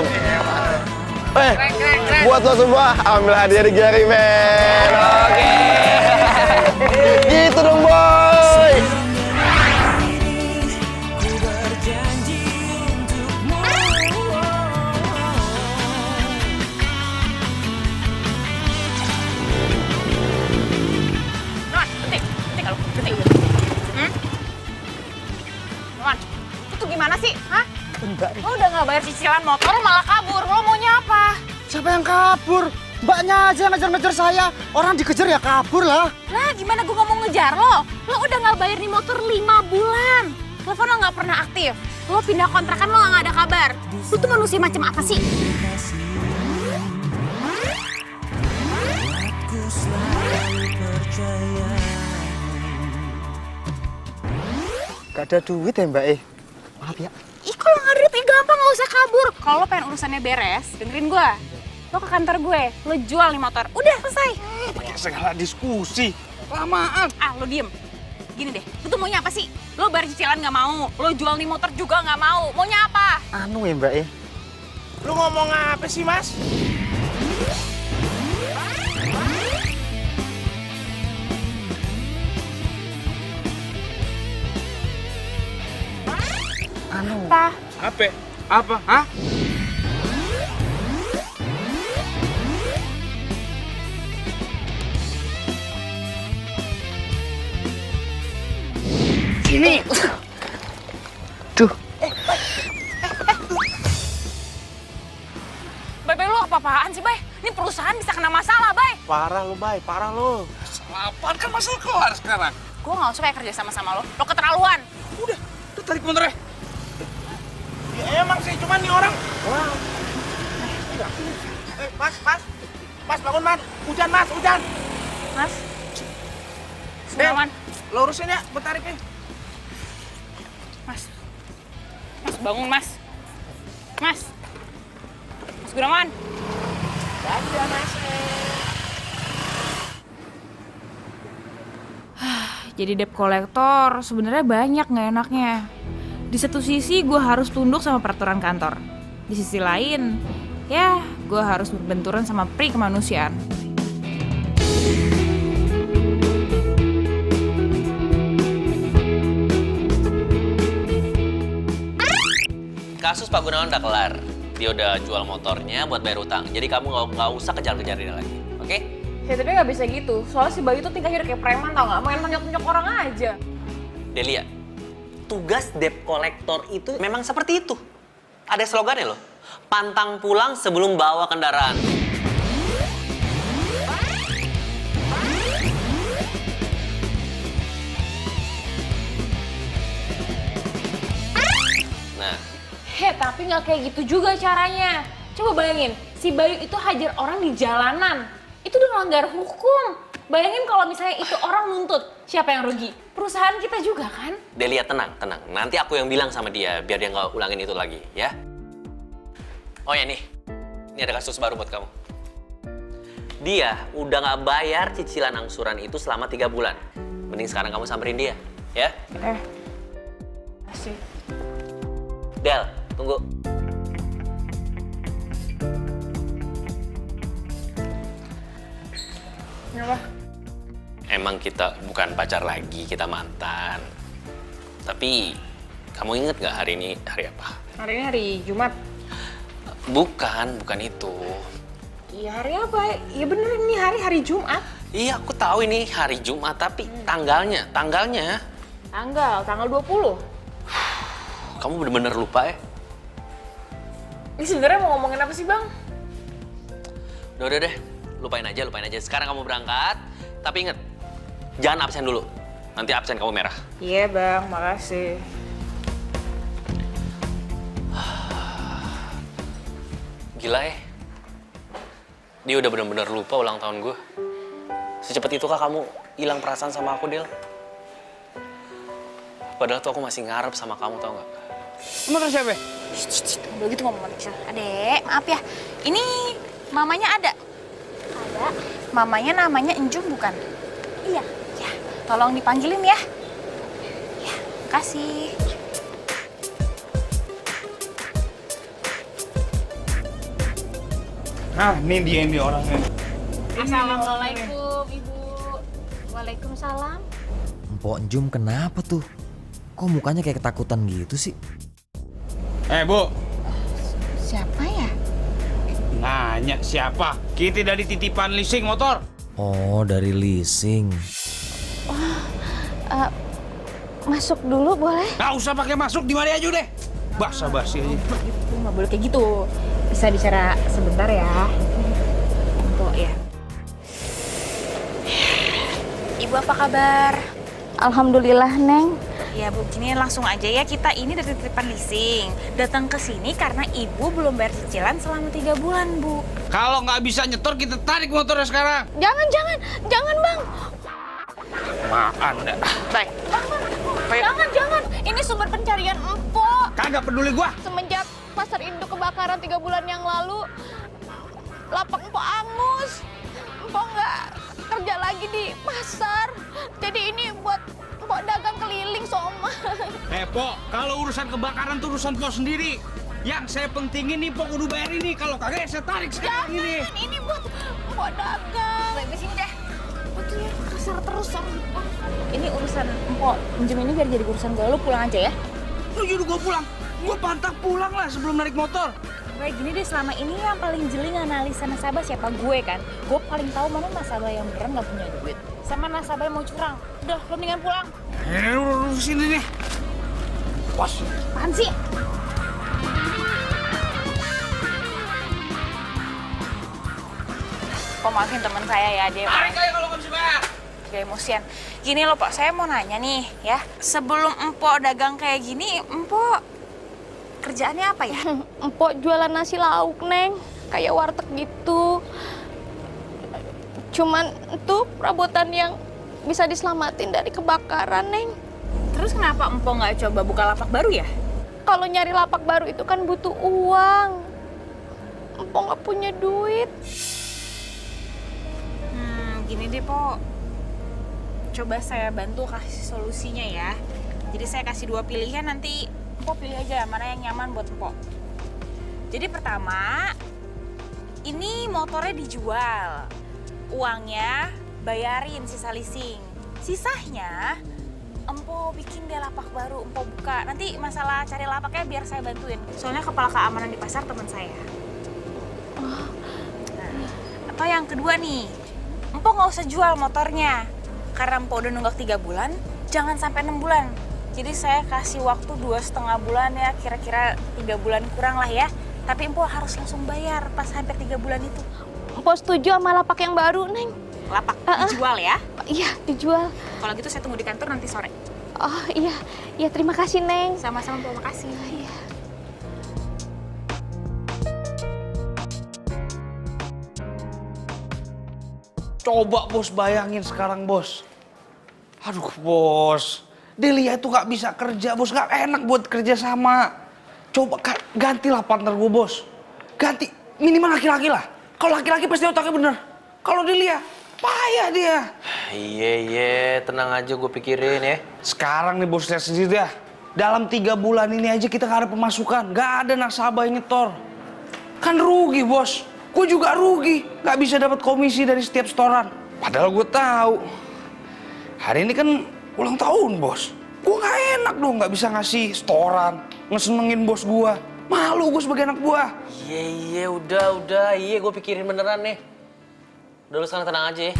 mantep. Buat lo semua, ambil hadiah di Gary, men. Oke. Gitu dong, boy. Berhenti kalau berhenti. Nuan, lu tuh gimana sih? Hah? Lo udah nggak bayar cicilan motor, lo malah kabur. Lo maunya apa? Siapa yang kabur? Mbaknya aja yang ngejar-ngejar saya. Orang dikejar ya kabur lah. Lah gimana gue ngomong ngejar lo? Lo udah nggak bayar nih motor 5 bulan. Telepon lo nggak pernah aktif. Lo pindah kontrakan lo nggak ada kabar. Lo tuh manusia macam apa sih? Gak ada duit ya Mbak Maaf ya. Ih kalau nggak ada duit gampang nggak usah kabur. Kalau lo pengen urusannya beres, dengerin gue. Lo ke kantor gue, lo jual nih motor. Udah selesai. Pakai segala diskusi. Lamaan. Ah lo diem. Gini deh, lo tuh maunya apa sih? Lo bayar cicilan nggak mau, lo jual nih motor juga nggak mau. Maunya apa? Anu ya Mbak Lu ngomong apa sih, Mas? Anu. Apa? Apa? Apa? Hah? Sini. Duh. Bay, lo apa-apaan sih, Bay? Ini perusahaan bisa kena masalah, Bay. Parah lu, Bay. Parah lu. Apaan kan masalah kelar sekarang? Gue nggak suka kerja sama lo. Lo keterlaluan. Udah tarik motornya. Ya, emang sih, cuman nih orang. Wah. Mas, Mas. Mas, bangun, Mas. Hujan, Mas. Hujan. Mas. Gunawan. Lo urusin ya, bertariknya. Mas. Mas, bangun, Mas. Mas. Mas Gunawan. Dadah, Mas. Jadi debt kolektor sebenarnya banyak nggak enaknya. Di satu sisi gue harus tunduk sama peraturan kantor. Di sisi lain, ya gue harus berbenturan sama pri kemanusiaan. Kasus Pak Gunawan udah kelar. Dia udah jual motornya buat bayar utang. Jadi kamu nggak usah kejar-kejar dia lagi, oke? Ya tapi nggak bisa gitu. Soalnya si Bayu tuh tingkahnya udah kayak preman tau nggak? Main tonjok-tonjok orang aja. Delia, tugas debt collector itu memang seperti itu. Ada slogannya loh. Pantang pulang sebelum bawa kendaraan. Nah, Tapi nggak kayak gitu juga caranya. Coba bayangin, si Bayu itu hajar orang di jalanan. Itu udah melanggar hukum. Bayangin kalau misalnya itu orang nuntut, siapa yang rugi? Perusahaan kita juga kan? Delia tenang. Nanti aku yang bilang sama dia biar dia nggak ulangin itu lagi, ya. Oh ya nih, ini ada kasus baru buat kamu. Dia udah nggak bayar cicilan angsuran itu selama 3 bulan. Mending sekarang kamu samperin dia, ya. Asik. Del, tunggu. Kenapa? Emang kita bukan pacar lagi, kita mantan. Tapi, kamu inget nggak hari ini hari apa? Hari ini hari Jumat. Bukan itu. Iya hari apa? Iya bener ini hari Jumat. Iya, aku tahu ini hari Jumat, tapi tanggalnya. Tanggal 20. Kamu bener-bener lupa ya? Ini sebenarnya mau ngomongin apa sih Bang? Udah deh, lupain aja. Sekarang kamu berangkat, tapi inget, jangan absen dulu. Nanti absen kamu merah. Iya Bang, makasih. Gila ya, dia udah bener-bener lupa ulang tahun gue. Secepat itukah kamu hilang perasaan sama aku, Del? Padahal tuh aku masih ngarep sama kamu, tau gak? Motor siapa? Udah gitu ngomong kecil. Adek, maaf ya. Ini mamanya ada? Ada. Mamanya namanya Enjung bukan? Iya. Ya, tolong dipanggilin ya. Ya, makasih. Ah, ini dia ini orangnya. Assalamualaikum Ibu. Waalaikumsalam. Mpok Jum kenapa tuh? Kok mukanya kayak ketakutan gitu sih? Bu. Siapa ya? Nanya siapa? Kita dari titipan leasing motor. Oh, dari leasing. Masuk dulu boleh? Nggak usah pakai masuk, di mana aja deh. Basa-basi aja. Itu nggak boleh kayak gitu. Bisa bicara sebentar ya. Empok ya. Ibu apa kabar? Alhamdulillah Neng. Ya Bu, gini langsung aja ya, kita ini dari titipan leasing. Datang ke sini karena Ibu belum bayar cicilan selama 3 bulan, Bu. Kalau nggak bisa nyetor, kita tarik motornya sekarang. Jangan Bang. Maaf dah. Baik. Jangan. Ini sumber pencarian Empok. Kagak peduli gua. Semenjak pasar induk kebakaran 3 bulan yang lalu, lapak Empok angus. Empok nggak kerja lagi di pasar. Jadi ini buat Empok dagang keliling Soma. Po, kalau urusan kebakaran tuh urusan Po sendiri. Yang saya pentingin nih Po kudu bayar ini. Kalau kagak saya tarik sekarang ini. Ini buat Empok dagang. Baik, sini deh. Apa tuh ya? Kasar terus sama Empok. Ini urusan Empok. Pinjam ini biar jadi urusan gue. Lu pulang aja ya. Lu nyuruh gua pulang. Gua pantang pulang lah sebelum narik motor. Kayak gini deh, selama ini yang paling jeli analisa nasabah siapa? Gue kan. Gue paling tahu mana nasabah yang beneran nggak punya duit. Sama nasabah yang mau curang. Udah, lo mendingan pulang. Lu sini nih. Pas. Apaan sih? Kok maafin teman saya ya, dia Tarik aja kalau nggak bisa bayar. agak emosian. Gini loh Pak, saya mau nanya nih ya. Sebelum Empok dagang kayak gini, Empok kerjaannya apa ya? Empok jualan nasi lauk, Neng. Kayak warteg gitu. Cuman itu perabotan yang bisa diselamatin dari kebakaran, Neng. Terus kenapa Empok nggak coba buka lapak baru ya? Kalau nyari lapak baru itu kan butuh uang. Empok nggak punya duit. Gini deh Po, coba saya bantu kasih solusinya ya. Jadi saya kasih 2 pilihan, nanti Empok pilih aja mana yang nyaman buat Empok. Jadi pertama, ini motornya dijual. Uangnya bayarin sisa leasing. Sisanya Empok bikin deh lapak baru, Empok buka. Nanti masalah cari lapaknya biar saya bantuin. Soalnya kepala keamanan di pasar teman saya. Nah, atau yang kedua nih, Empok nggak usah jual motornya. Karena Empok udah nunggak 3 bulan, jangan sampai 6 bulan. Jadi saya kasih waktu 2,5 bulan ya, kira-kira 3 bulan kurang lah ya. Tapi Empok harus langsung bayar pas hampir 3 bulan itu. Empok setuju sama lapak yang baru, Neng. Lapak dijual ya. Iya, dijual. Kalau gitu saya tunggu di kantor nanti sore. Oh iya, iya terima kasih, Neng. Sama-sama Empok, makasih. Iya. Coba Bos bayangin sekarang Bos. Aduh Bos, Delia itu nggak bisa kerja Bos, nggak enak buat kerja sama. Coba gantilah partner gue Bos. Ganti, minimal laki-laki lah. Kalau laki-laki pasti otaknya bener. Kalau Delia, payah dia. Iya, tenang aja gue pikirin ya. Sekarang nih Bos lihat sendiri dah. Dalam 3 bulan ini aja kita nggak ada pemasukan. Nggak ada nasabah yang nyetor. Kan rugi Bos. Gue juga rugi. Nggak bisa dapat komisi dari setiap setoran. Padahal gue tahu. Hari ini kan ulang tahun Bos. Gue nggak enak dong nggak bisa ngasih setoran. Ngesenengin bos gue. Malu gue sebagai anak buah. Iya, udah. Iya, gue pikirin beneran nih. Udah lu sekarang tenang aja ya.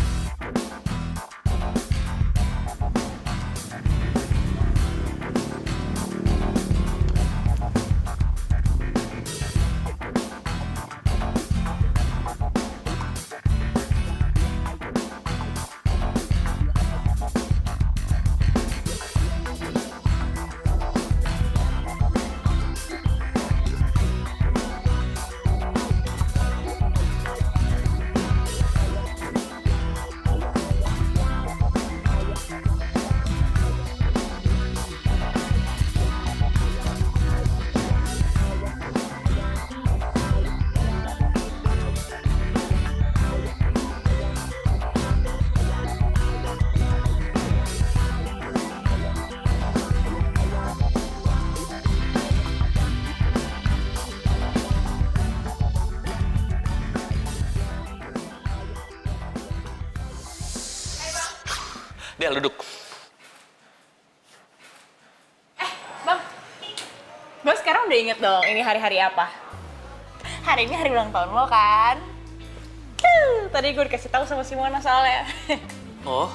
Del, duduk. Bang, gue sekarang udah inget dong ini hari-hari apa. Hari ini hari ulang tahun lo kan? Tadi gue dikasih tahu sama Simona soalnya. Oh,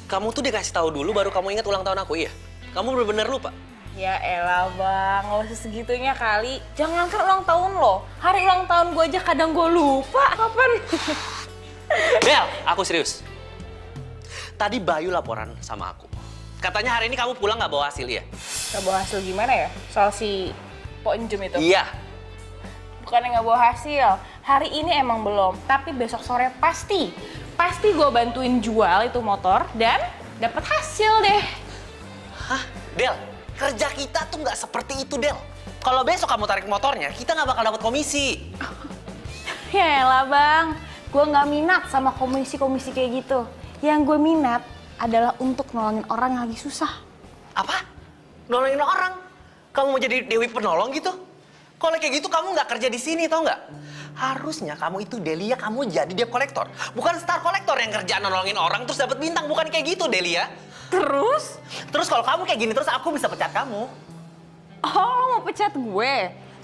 kamu tuh dikasih tahu dulu baru kamu ingat ulang tahun aku, iya? Kamu bener-bener lupa? Ya elah bang, gak usah segitunya kali. Jangankan ulang tahun lo, hari ulang tahun gue aja kadang gue lupa. Kapan? Del, aku serius. Tadi Bayu laporan sama aku. Katanya hari ini kamu pulang nggak bawa hasil, ya? Gak bawa hasil gimana ya? Soal si Ponjum itu? Iya. Bukannya nggak bawa hasil, hari ini emang belum. Tapi besok sore pasti gue bantuin jual itu motor dan dapat hasil deh. Hah? Del, kerja kita tuh nggak seperti itu, Del. Kalau besok kamu tarik motornya, kita nggak bakal dapat komisi. Ya elah bang, gue nggak minat sama komisi-komisi kayak gitu. Yang gue minat adalah untuk nolongin orang yang lagi susah. Apa? Nolongin orang? Kamu mau jadi Dewi Penolong gitu? Kalau kayak gitu kamu nggak kerja di sini, tau nggak? Harusnya kamu itu Delia, kamu jadi debt collector. Bukan star collector yang kerjaan nolongin orang terus dapat bintang. Bukan kayak gitu, Delia. Terus? Terus kalau kamu kayak gini terus aku bisa pecat kamu. Oh, lo mau pecat gue?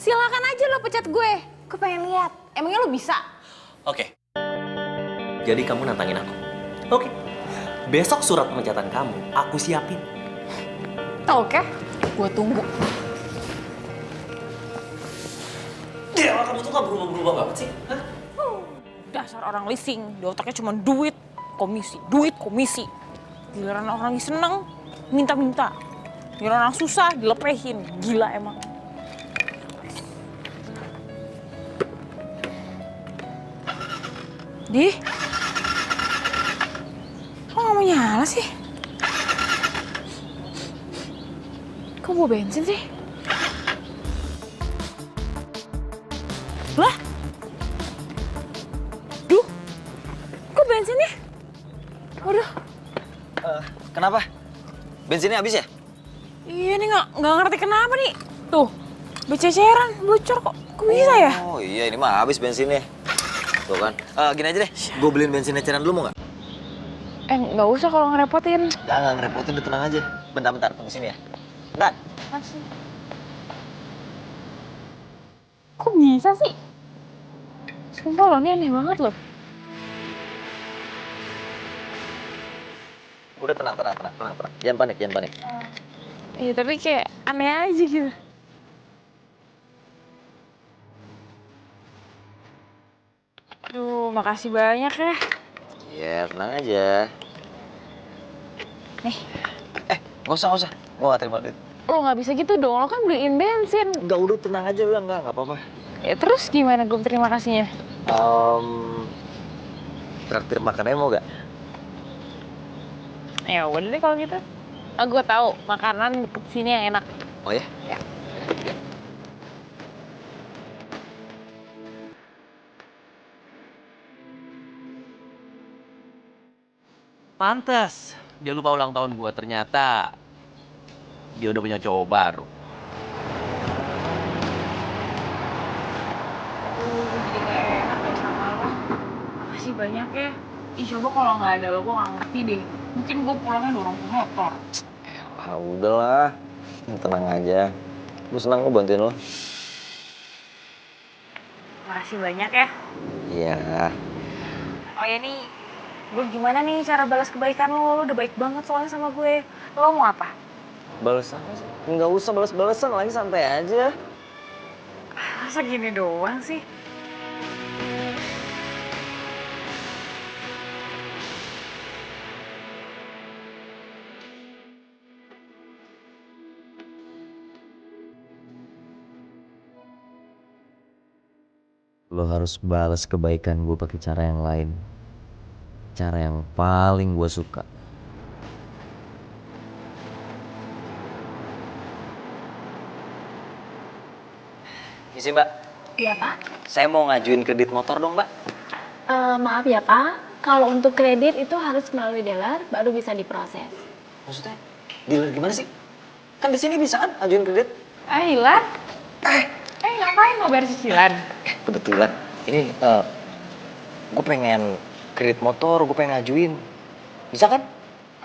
Silakan aja lo pecat gue. Gue pengen lihat. Emangnya lo bisa? Oke. Jadi kamu nantangin aku? Oke. Besok surat pemecatan kamu aku siapin. Oke, gue tunggu. Dewa, kamu tuh gak berubah-berubah banget sih? Hah? Dasar orang leasing, di otaknya cuma duit, komisi. Giliran orang lagi seneng, minta-minta. Giliran orang susah, dilepehin. Gila emang. Di? Kok gak mau nyala sih? Kok bawa bensin sih? Lah? Duh, kok bensinnya? Waduh. Kenapa? Bensinnya habis ya? Iya nih nggak ngerti kenapa nih. Tuh, bececeran, bocor kok. Kok bisa ya? Oh iya, ini mah habis bensinnya. Tuh kan. Gini aja deh, gue beliin bensin eceran dulu mau nggak? Nggak usah kalau ngerepotin. Jangan ngerepotin, udah tenang aja. Bentar, tunggu sini ya. Bentar. Masih. Kok bisa sih? Sumpah lo, ini aneh banget loh. Udah tenang. Jangan panik. Iya, tapi kayak aneh aja gitu. Duh, makasih banyak ya. Iya, tenang aja. Nih. Nggak usah. Gue nggak terima duit. Lo nggak bisa gitu dong, lo kan beliin bensin. Enggak, udah tenang aja, udah nggak apa-apa. Ya terus gimana gue terima kasihnya? Traktir makanannya mau gak? Ya udah deh kalau gitu. Gue tahu makanan deket sini yang enak. Oh ya? Ya. Pantes, dia lupa ulang tahun gua. Ternyata dia udah punya cowok baru. Jadi gak enak deh sama lo. Makasih banyak ya. Ih, coba kalau nggak ada lo, gue nggak ngerti deh. Mungkin gue pulangnya dorong motor. Udahlah, tenang aja. Gue senang gue bantuin lo. Makasih banyak ya. Iya. Oh ya nih, gue gimana nih cara balas kebaikan lo? Lo udah baik banget soalnya sama gue. Lo mau apa? Balas apa sih? Nggak usah balas-balasan lagi, santai aja. Masa gini doang sih? Lo harus balas kebaikan gue pakai cara yang lain. Cara yang paling gue suka. Isi mbak, Iya Pak. saya mau ngajuin kredit motor dong mbak. Maaf ya Pak, kalau untuk kredit itu harus melalui dealer baru bisa diproses. Maksudnya, dealer gimana sih? Kan di sini bisa kan ajuin kredit? Hilan? Ngapain mau bayar cicilan? Kebetulan, ini gue pengen kredit motor, gue pengen ngajuin. Bisa kan?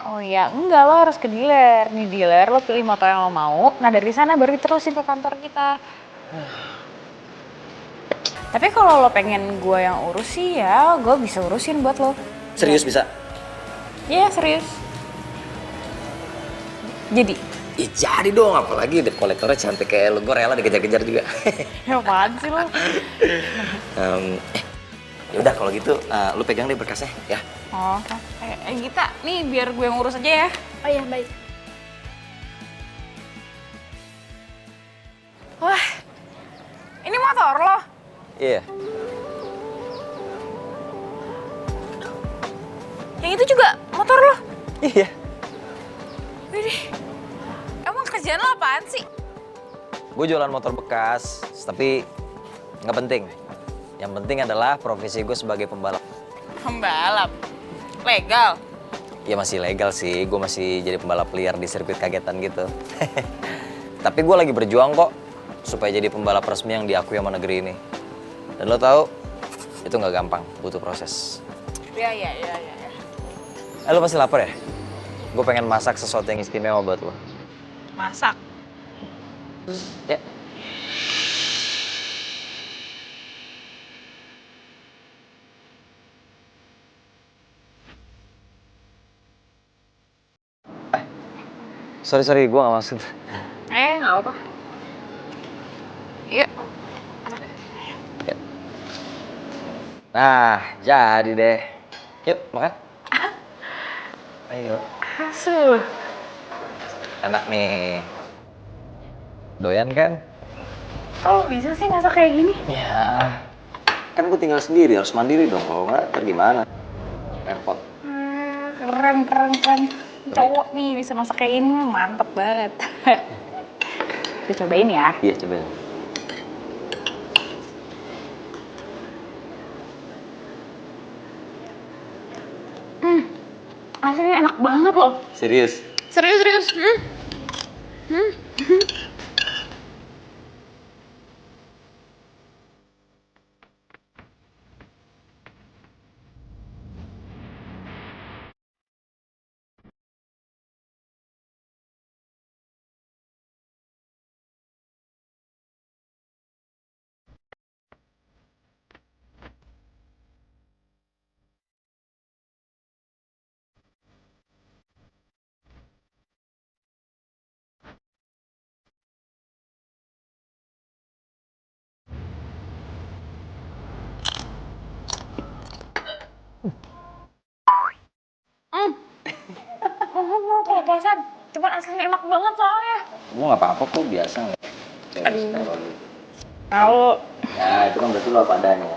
Oh ya, enggak, lo harus ke dealer. Nih dealer, lo pilih motor yang lo mau. Nah dari sana baru diterusin ke kantor kita. Tapi kalau lo pengen gue yang urus sih ya, gue bisa urusin buat lo. Serius bisa? Iya, serius. Jadi? Ih, jadi dong, apalagi debt kolektornya cantik kayak lo, gue rela dikejar-kejar juga. Ya apaan sih lo? Yaudah kalau gitu, lu pegang deh berkasnya ya. Oh, Gita, nih biar gue yang urus aja ya. Oh iya, baik. Wah, ini motor lo? Iya. Yang itu juga motor lo? Iya. Widih, emang kerjaan lo apaan sih? Gue jualan motor bekas, tapi nggak penting. Yang penting adalah profesi gue sebagai pembalap. Pembalap? Legal? Ya masih legal sih, gue masih jadi pembalap liar di sirkuit kagetan gitu. Tapi gue lagi berjuang kok, supaya jadi pembalap resmi yang diakui sama negeri ini. Dan lo tahu, itu nggak gampang, butuh proses. Ya. Lo pasti lapar ya? Gue pengen masak sesuatu yang istimewa buat lo. Masak? Ya. Sorry, gue gak maksud. Gak apa-apa. Yuk. Nah, jadi deh. Yuk, makan. Ayo. Hasil. Enak nih. Doyan kan? Kok bisa sih masak kayak gini? Ya. Kan gue tinggal sendiri, harus mandiri dong. Kalau nggak, ntar gimana? Repot. Keren. Cowok nih bisa masak kayak gini, mantep banget. Kita cobain ya. Iya, cobain. Aslinya enak banget loh. Serius? Serius. Perasaan, cuman aslinya enak banget soalnya. Gue nggak apa-apa kok, biasa. Tahu. Ya, itu kan berarti lo apa adanya.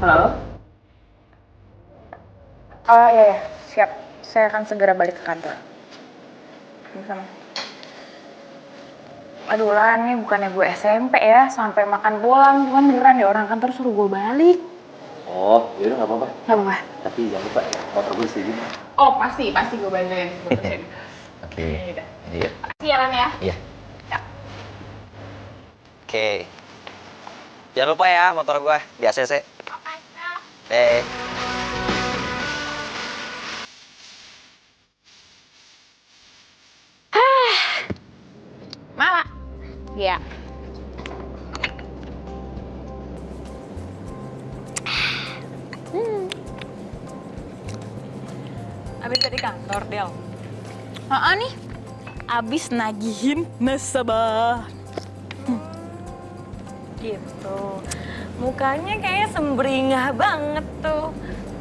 Halo? Oh iya, siap. Saya akan segera balik ke kantor. Sama. Aduh lah, ini bukannya gue SMP ya, sampai makan pulang. Cuman beneran deh orang kantor suruh gue balik. Oh, yaudah nggak apa-apa. Gak apa-apa. Tapi jangan lupa ya, motor gue sih gitu. Oh pasti gue bantuin. Oke. Iya. Siaran ya? Iya. Oke. Jangan lupa ya motor gue di ACC. Mala. Iya. Abis dari kantor, Del. Nih. Abis nagihin nasabah. Gitu. Mukanya kayaknya sembringah banget tuh.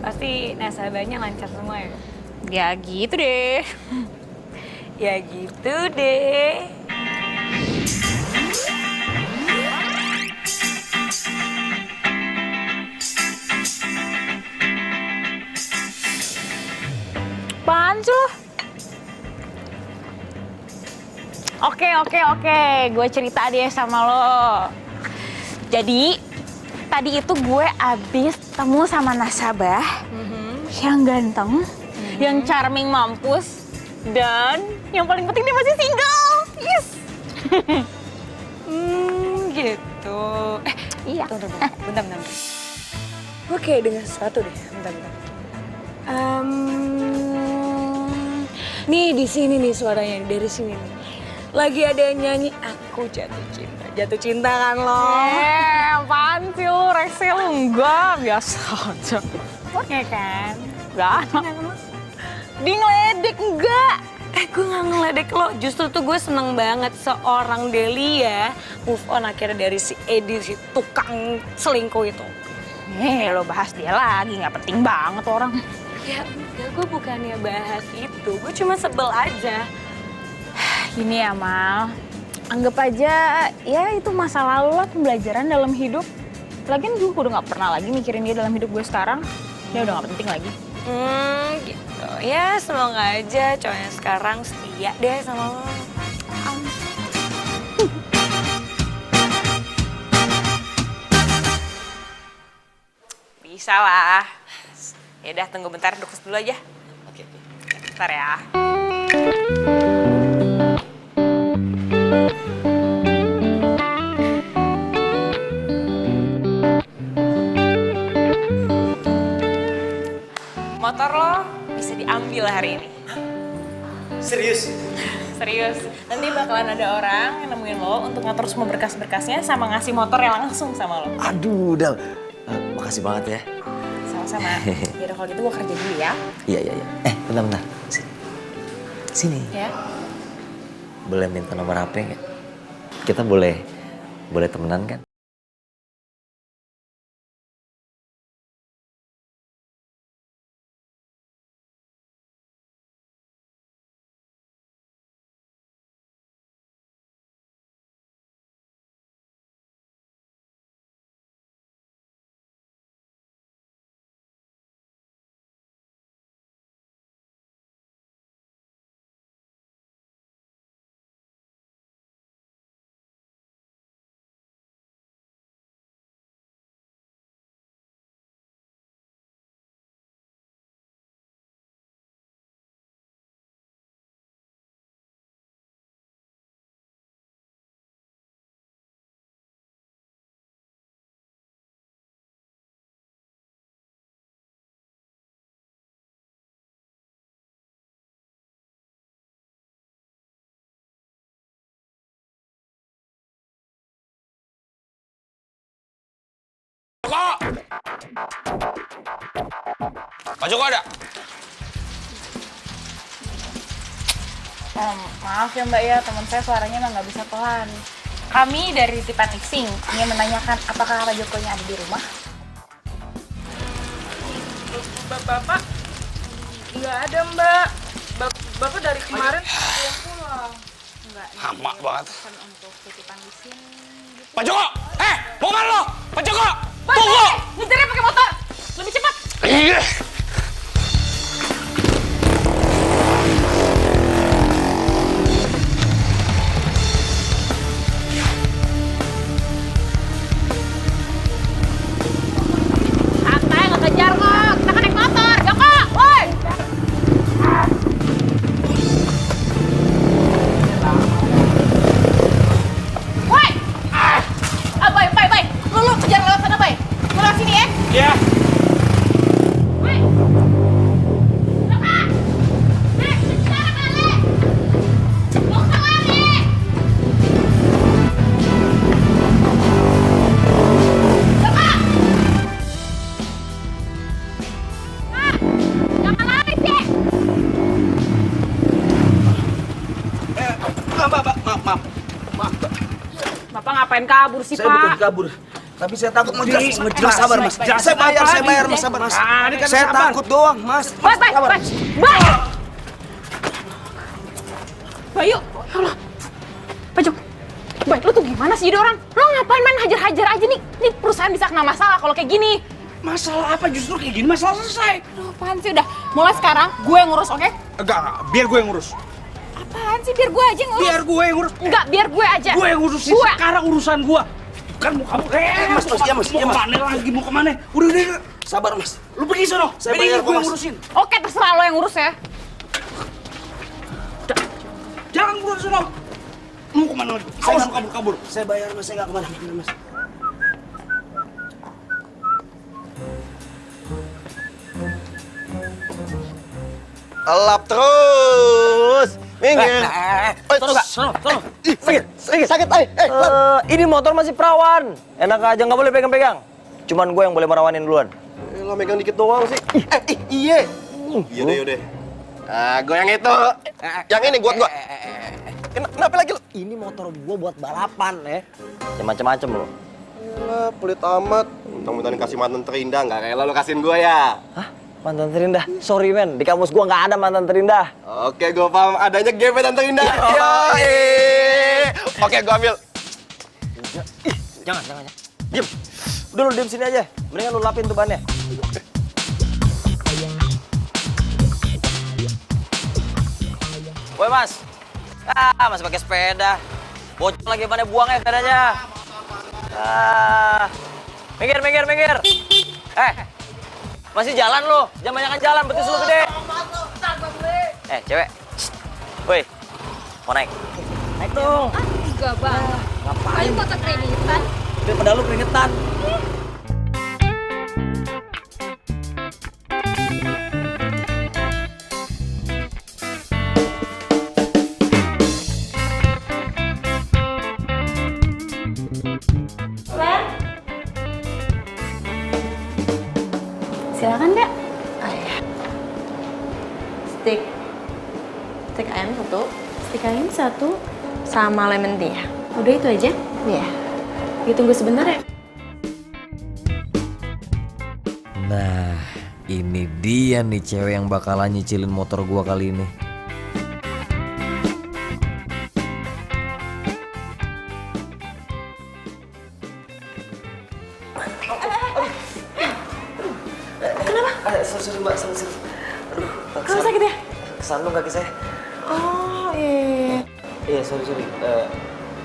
Pasti nasabahnya lancar semua ya? Ya gitu deh. Ya gitu deh. Apaan sih lo? Oke. Gue cerita deh sama lo. Jadi, tadi itu gue abis temu sama nasabah yang ganteng, yang charming mampus, dan yang paling penting dia masih single. Yes! Gitu. Iya. Tunggu. kayak dengar sesuatu deh. Bentar. Nih di sini nih suaranya dari sini nih. Lagi ada yang nyanyi aku jatuh cinta. Jatuh cinta kan lo? Apaan sih lu, rese lu? Enggak, biasa aja. Oke kan? Enggak. Di ngeledek enggak? Gue gak ngeledek lo, justru tuh gue seneng banget seorang Delia move on akhirnya dari si Edi, si tukang selingkuh itu. Lo bahas dia lagi, nggak penting banget orang. Ya enggak, gue bukannya bahas itu, gue cuma sebel aja. Gini ya Mal, anggap aja ya itu masa lalu lah, pembelajaran dalam hidup. Lagian gue udah nggak pernah lagi mikirin dia dalam hidup gue sekarang. Dia udah nggak penting lagi. Gitu. Ya semoga aja cowoknya sekarang setia deh sama lo. Bisa lah. Ya udah tunggu bentar, dukus dulu aja. Oke. Bentar ya. Motor lo bisa diambil hari ini. Serius? Serius. Nanti bakalan ada orang yang nemuin lo untuk ngatur semua berkas-berkasnya sama ngasih motornya langsung sama lo. Aduh, Dal. Makasih banget ya. Sama-sama. Yaudah kalau gitu gue kerja dulu ya. Iya. Bentar. Sini. Ya. Boleh minta nomor HP nggak? Kita boleh temenan kan? Pak Joko ada? Maaf ya Mbak ya, teman saya suaranya emang nggak bisa pelan. Kami dari Tipan Mixing ingin menanyakan apakah Pak Jokonya ada di rumah? Bapak? Nggak ada Mbak. Bapak dari kemarin pulang. Enggak. Lama banget. Untuk titipan di sini. Pak Joko! Mau kemana lo? Pak Joko! Tunggu! Ngejarnya pakai motor. Lebih cepat. Iya. Santai, nggak kejar kok. Kita kan naik motor. Joko, woi. Woi. Bay. Lu kejar lewat sana, Bay. Lu lewat sini ya. Iya. Woi. Joko. Kejar kali. Lu kemana? Jangan lari sih. Maaf. Bapak ngapain kabur sih, Saya bukan Pak? kabur. Tapi saya takut mau jelas. Mas, Sabar, Mas. baik. Saya bayar, Apa Mas. lagi? Sabar, Mas. ini kan Saya sabar. takut doang, Mas. Bay. Bayu, ya Allah. Pak Jok, Bay, lu tuh gimana sih jadi orang? Lu ngapain main hajar-hajar aja nih? Ini perusahaan bisa kena masalah kalau kayak gini. Masalah apa justru kayak gini? Masalah selesai. Aduh, apaan sih? Udah, mulai sekarang gue yang ngurus, oke? Enggak. Biar gue yang ngurus. Apaan sih? Biar gue aja yang ngurus. Biar gue yang ngurus. Enggak, biar gue aja. Gue yang ngurusin. Gue. Sekarang urusan gue. Bukan mau kamu. Mas. Mau kemana lagi? Mau kemana? Udah. Sabar, Mas. Lu pergi sono. Saya Biar bayar gue kok, yang Mas. ngurusin. Oke, terserah lo yang ngurus ya. Jangan buruan sono. Mau kemana lagi? Awas lu kabur. Saya bayar, Mas. Saya nggak kemana-mana, Mas. Elap terus. Minggir. Sakit. Ini motor masih perawan. Enak aja, nggak boleh pegang-pegang. Cuman gue yang boleh merawanin duluan. Lo megang dikit doang sih. Iya. Yaudah. Ah, gue yang itu. Yang ini buat gua. Kenapa lagi lo? Ini motor gue buat balapan ya. Jangan macem-macem lo. Yalah, pelit amat. Mudah-mudahan kasih mantan terindah, nggak rela lo kasihin gue ya. Hah? Mantan terindah? Sorry men, di kamus gue nggak ada mantan terindah. Oke, gue paham. Adanya gebetan terindah. Yoi. Oke, gue ambil. Jangan. Diam. Udah lu diam sini aja. Mendingan lu lapin tuh bannya. Woi mas. Masih pakai sepeda. Bocor lagi bannya, buang ya sepedanya. Minggir. Masih jalan lu. Jangan banyakan jalan, betis lu gede. Cewek. Woi. Mau naik? Naik dong. Enggak bang. Ngapain? Ayo foto kreditan. Daripada lu keringetan. Silakan Kak. Steak ayam satu. Steak ayam satu. Sama lemon tea. Udah itu aja? Iya. Ditunggu sebentar ya. Nah, ini dia nih cewek yang bakalan nyicilin motor gua kali ini. Sorry mbak, sorry. Aduh, Kamu sakit ya? kesandung kaki saya. Oh iya. Iya, sorry.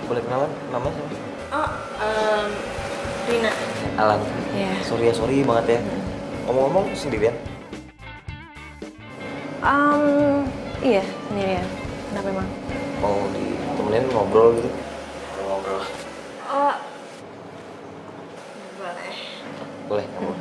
Boleh kenalan? Namanya siapa? Oh, Rina. Alan. Iya. Sorry banget ya. Ngomong-ngomong sendirian? Iya, sendirian. Kenapa emang? Mau ditemenin ngobrol gitu? Ngobrol. Oh, boleh. Boleh, kamu.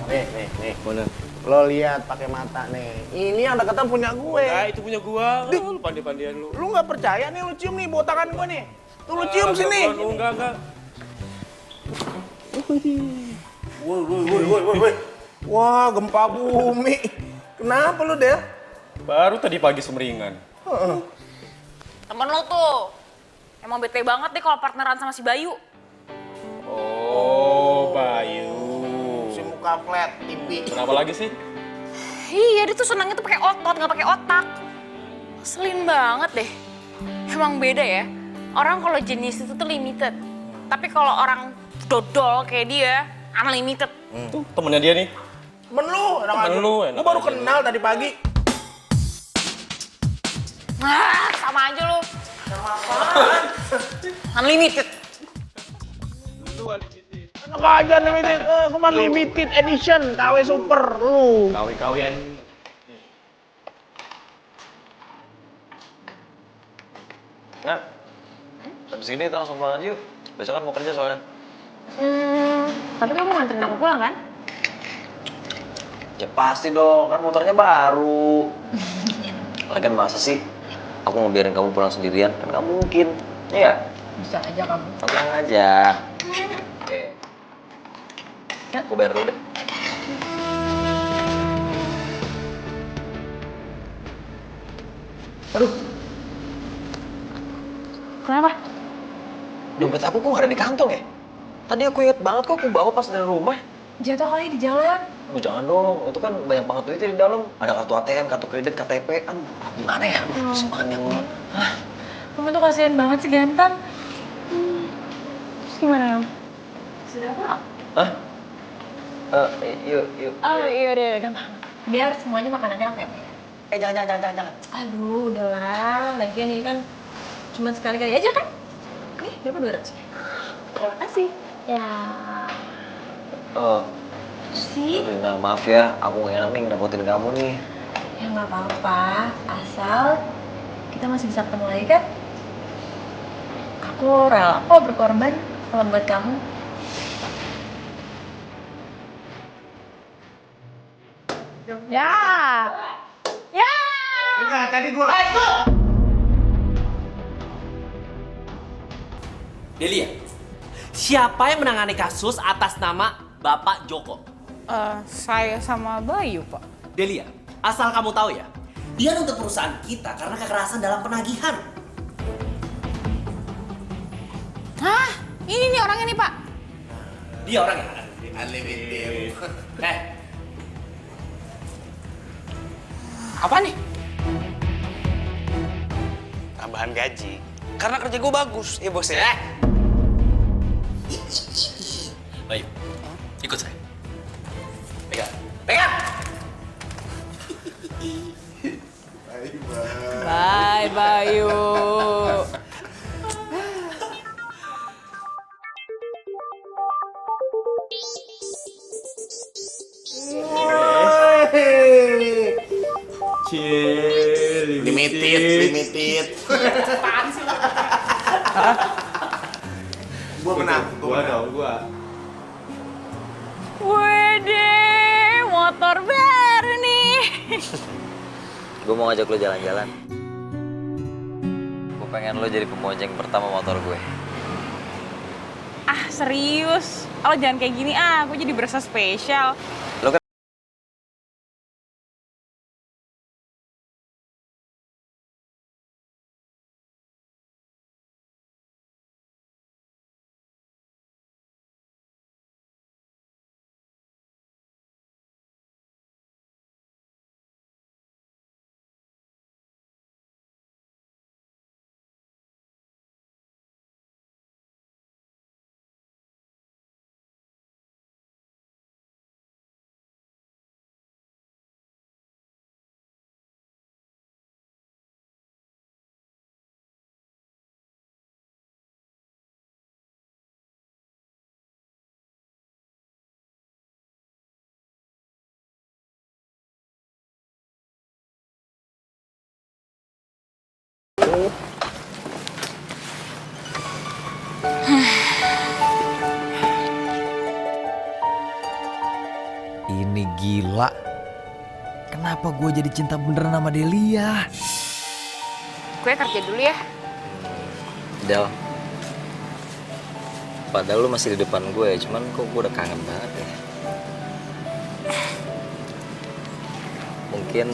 Nih. Mana? Lo lihat pakai mata nih. Ini yang deketan punya gue. Nah, itu punya gua. Lu pandai-pandian lu. Lu nggak percaya nih, lu cium nih bawa tangan gua nih. Tuh lu cium sini. Enggak. Woi. Wah, gempa bumi. Kenapa lu, Del? Baru tadi pagi semeringan. Temen lo tuh. Emang bete banget deh kalau partneran sama si Bayu. Oh, Bayu. Si muka flat, tipi. Kenapa lagi sih? Iya, dia tuh senangnya tuh pakai otot, nggak pakai otak. Ngeselin banget deh. Emang beda ya. Orang kalau jenis itu tuh limited. Tapi kalau orang dodol kayak dia, unlimited. Tuh, temennya dia nih. Temen lu, Temen lu, enak Gua baru aja. kenal tadi pagi. Nah, sama aja lu. Unlimited. Enak aja limited. Cuman limited edition, KW super lu. Kawi-kawian. Nah, habis ini kita langsung pulang aja yuk. Besok kan mau kerja soalnya. Tapi kamu nganterin aku pulang kan? Ya pasti dong, kan motornya baru. Lagian masa sih aku mau biarin kamu pulang sendirian? Kan nggak mungkin. Iya? Bisa aja kamu. Tenang aja. Oke. Ya. Aku bayar dulu deh. Aduh, Kenapa? dompet aku kok nggak ada di kantong ya? Tadi aku inget banget kok aku bawa pas dari rumah. Jatuh kali di jalan. Oh, jangan dong, itu kan banyak banget duitnya di dalam. Ada kartu ATM, kartu kredit, KTP, kan gimana ya? Semangat yang Hah? Kamu tuh kasihan banget sih, Gantan. Terus gimana, Om? Sudah apa? Hah? Yuk. Oh, iya udah, gampang. Biar semuanya makanannya apa ya? Jangan. Aduh, udahlah. Lagian ini kan cuma sekali-kali aja kan? Nih, berapa 200? Terima kasih. Ya. Sih? Rina, maaf ya, aku gak enak nih ngerepotin kamu nih. Ya nggak apa-apa, asal kita masih bisa ketemu lagi kan? Aku rela kok berkorban kalau buat kamu. Ya. Ya. Enggak, tadi gua. Delia, siapa yang menangani kasus atas nama Bapak Joko? Saya sama Bayu, Pak. Delia, asal kamu tahu ya, dia nuntut perusahaan kita karena kekerasan dalam penagihan. Hah? Ini nih orangnya nih, Pak. Dia orangnya. Unlimited. Apa nih? Tambahan gaji. Karena kerja gue bagus, ya bos ya. Bayu, ikut saya. Pegang. Pegang! Bye, Bayu. Limited. Gua menang. Wede, motor baru nih. Gue mau ngajak lo jalan-jalan. Gue pengen lo jadi pembonceng pertama motor gue. Ah, serius? Oh, jangan kayak gini aku jadi berasa spesial. Lo kan ini gila. Kenapa gue jadi cinta beneran sama Delia? Gue kerja dulu ya. Del, padahal lu masih di depan gue, cuman kok gue udah kangen banget ya. Mungkin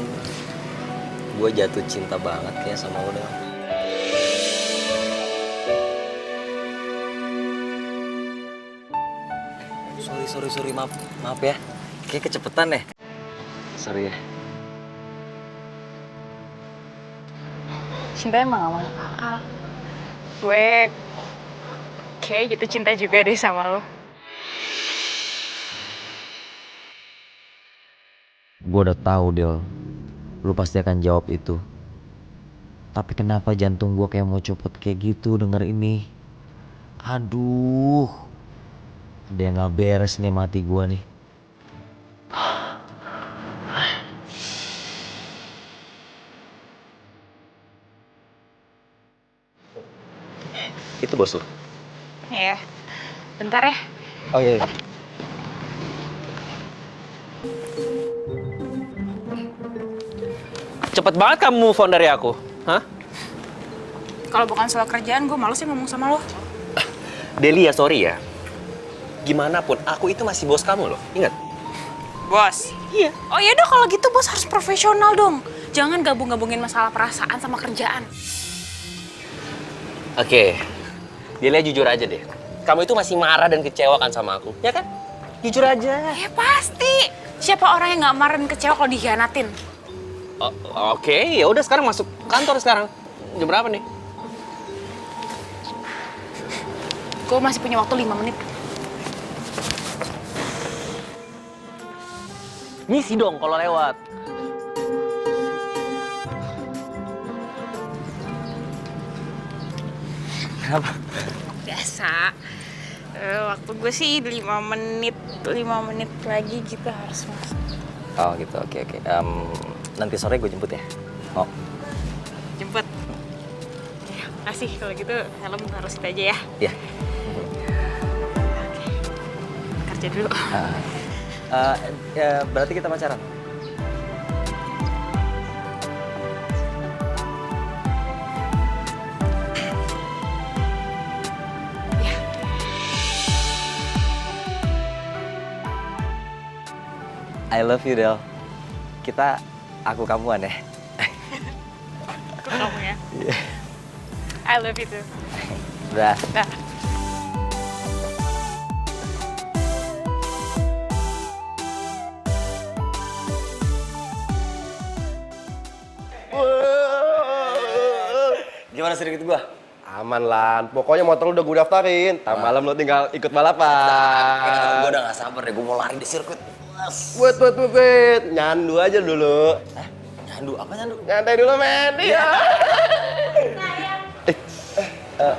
gue jatuh cinta banget ya sama lu, Del. Sorry, maaf ya. Kayak kecepetan deh. Sorry ya. Cinta emang gak masuk akal. Gue kayak gitu cinta juga deh sama lo. Gue udah tahu, Del. Lu pasti akan jawab itu. Tapi kenapa jantung gue kayak mau copot kayak gitu denger ini? Aduh. Dia nggak beres nih mati gue nih. Itu bos lu? Iya. Bentar ya. Oh iya. Cepet banget kamu move on dari aku. Hah? Kalau bukan soal kerjaan, gue males sih ngomong sama lo. Delia, sorry ya. Gimana pun, aku itu masih bos kamu loh. Ingat? Bos? Iya. Oh iya dong, kalau gitu bos harus profesional dong. Jangan gabung-gabungin masalah perasaan sama kerjaan. Oke. Delia jujur aja deh. Kamu itu masih marah dan kecewa kan sama aku, ya kan? Jujur aja. Ya pasti. Siapa orang yang nggak marah dan kecewa kalau dikhianatin? Oke, ya udah sekarang masuk kantor sekarang. Jam berapa nih? Gue masih punya waktu 5 menit. Ngisi dong kalau lewat. Kenapa? Biasa. Waktu gue sih 5 menit. 5 menit lagi kita harus masuk. Oh gitu, oke. Nanti sore gue jemput ya? Oh. Jemput. Ya, makasih. Kalau gitu helm harus kita aja ya. Iya. Kerja dulu. Ya, berarti kita pacaran? I love you, Del. Kita aku kamuan ya. Aku kamu ya. Iya. I love you too. Udah. Dah. Gimana sirkuit gua? Aman Lan, pokoknya motor lu udah gue daftarin. Ntar malam lu tinggal ikut balapan. Gua udah gak sabar deh, gua mau lari di sirkuit. Wait. Nyandu aja dulu. Nyandu? Apa nyandu? Nyantai dulu, men. Iya.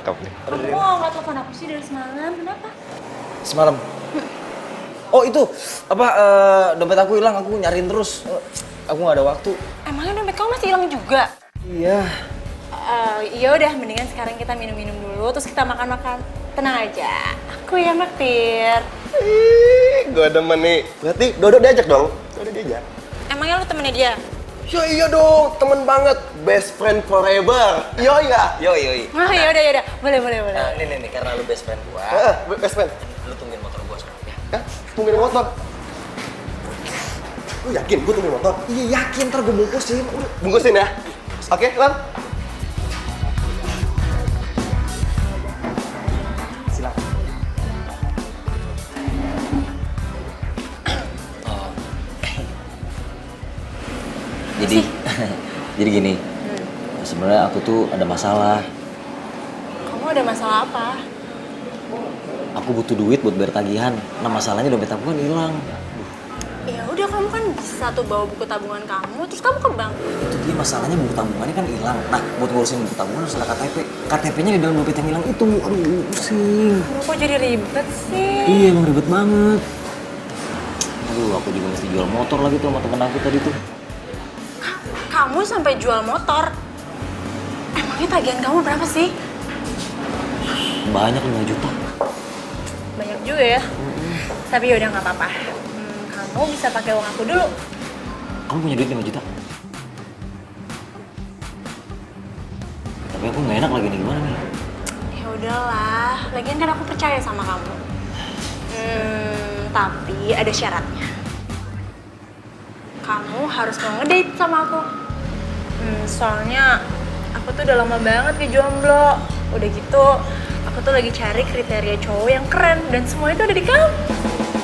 Kamu nggak telepon aku sih dari semalam, kenapa? Semalam? Oh itu, apa, dompet aku hilang, aku nyariin terus. Aku gak ada waktu. Emangnya dompet kamu masih hilang juga? Iya. Ya udah, mendingan sekarang kita minum-minum dulu, terus kita makan-makan. Tenang aja, aku yang naktir. Gue demen nih. Berarti Dodo diajak dong? Dodo diajak. Emangnya lu temennya dia? Ya iya dong, temen banget. Best friend forever. Yoi nggak? Yoi. Oh yaudah, boleh. Nah, ini karena lu best friend gua. Best friend. Lu tungguin motor gua sekarang ya. Hah? Tungguin motor? Lu yakin gue tungguin motor? Iya yakin, ntar gua bungkusin. Udah, bungkusin ya? Oke, Lan. Silakan. Jadi gini, sebenarnya aku tuh ada masalah. Kamu ada masalah apa? Aku butuh duit buat bayar tagihan. Nah masalahnya dompet aku kan hilang. Ya udah, kamu kan bisa tuh bawa buku tabungan kamu, terus kamu ke bank. Itu dia masalahnya, buku tabungannya kan hilang. Nah buat ngurusin buku tabungan harus ada KTP. KTP-nya di dalam dompet yang hilang itu. Aduh pusing. Kok jadi ribet sih? Iya emang ribet banget. Aduh aku juga mesti jual motor lagi tuh sama temen aku tadi tuh. Kamu sampai jual motor? Emangnya tagihan kamu berapa sih? Banyak 5 juta. Banyak juga ya. Tapi yaudah nggak apa-apa. Kamu bisa pakai uang aku dulu. Kamu punya duit 5 juta? Tapi aku nggak enak lagi nih, gimana nih? Ya udahlah, lagian kan aku percaya sama kamu. Tapi ada syaratnya. Kamu harus mau ngedate sama aku. Soalnya aku tuh udah lama banget ke jomblo. Udah gitu, aku tuh lagi cari kriteria cowok yang keren dan semua itu ada di kamu.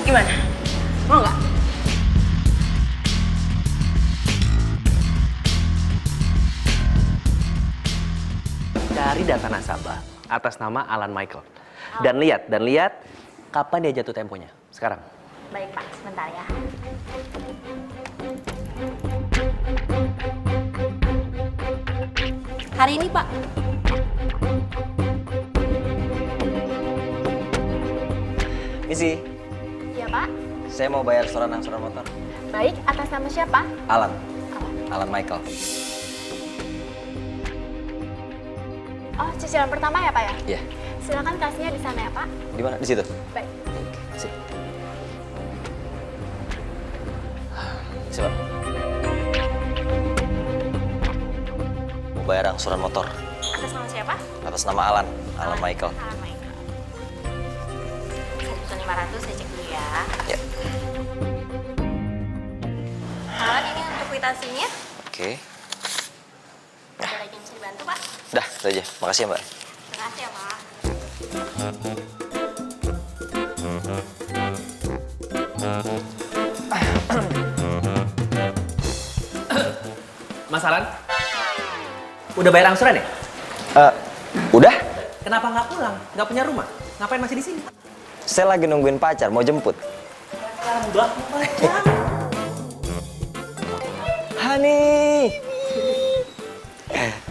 Gimana? Mau nggak? Cari data nasabah atas nama Alan Michael. Dan lihat kapan dia jatuh temponya. Sekarang. Baik Pak, sebentar ya. Hari ini Pak. Misi, Ya Pak. saya mau bayar setoran angsuran motor. Baik, atas nama siapa? Alan Michael. Oh, cicilan pertama ya Pak ya? Iya. Silakan kasihnya di sana ya Pak. Di mana? Di situ. Baik. Sip. Coba. Mau bayar angsuran motor Atas nama siapa? atas nama Alan Michael. Alan Michael. 1.500 saya cek dulu ya. Ya. Alan, ini untuk kwitansinya. Oke. Ada lagi yang bisa dibantu Pak? Dah, itu aja. Makasih ya, Mbak. Terima kasih ya Pak. Mas Alan, udah bayar angsuran ya? Udah? Kenapa nggak pulang? Nggak punya rumah? Ngapain masih di sini? Saya lagi nungguin pacar, mau jemput. Hani.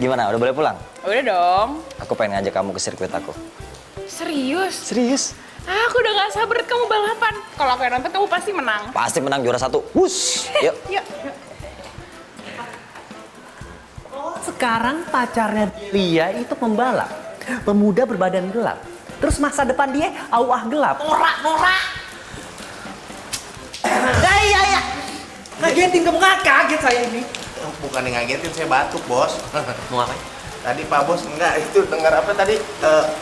Gimana, udah boleh pulang? Udah dong. Aku pengen ngajak kamu ke sirkuit aku. Serius? Serius? Aku udah gak sabar kamu balapan. Kalau aku yang nonton, kamu pasti menang. Pasti menang juara 1. Wush! Yuk. Yuk. Sekarang pacarnya dia itu pembalap. Pemuda berbadan gelap. Terus masa depan dia awah gelap. Norak! Ya. Ngagetin kamu, nggak kaget saya ini. Bukan yang ngagetin, saya batuk, Bos. Mau ngapain? Tadi Pak Bos enggak itu dengar apa tadi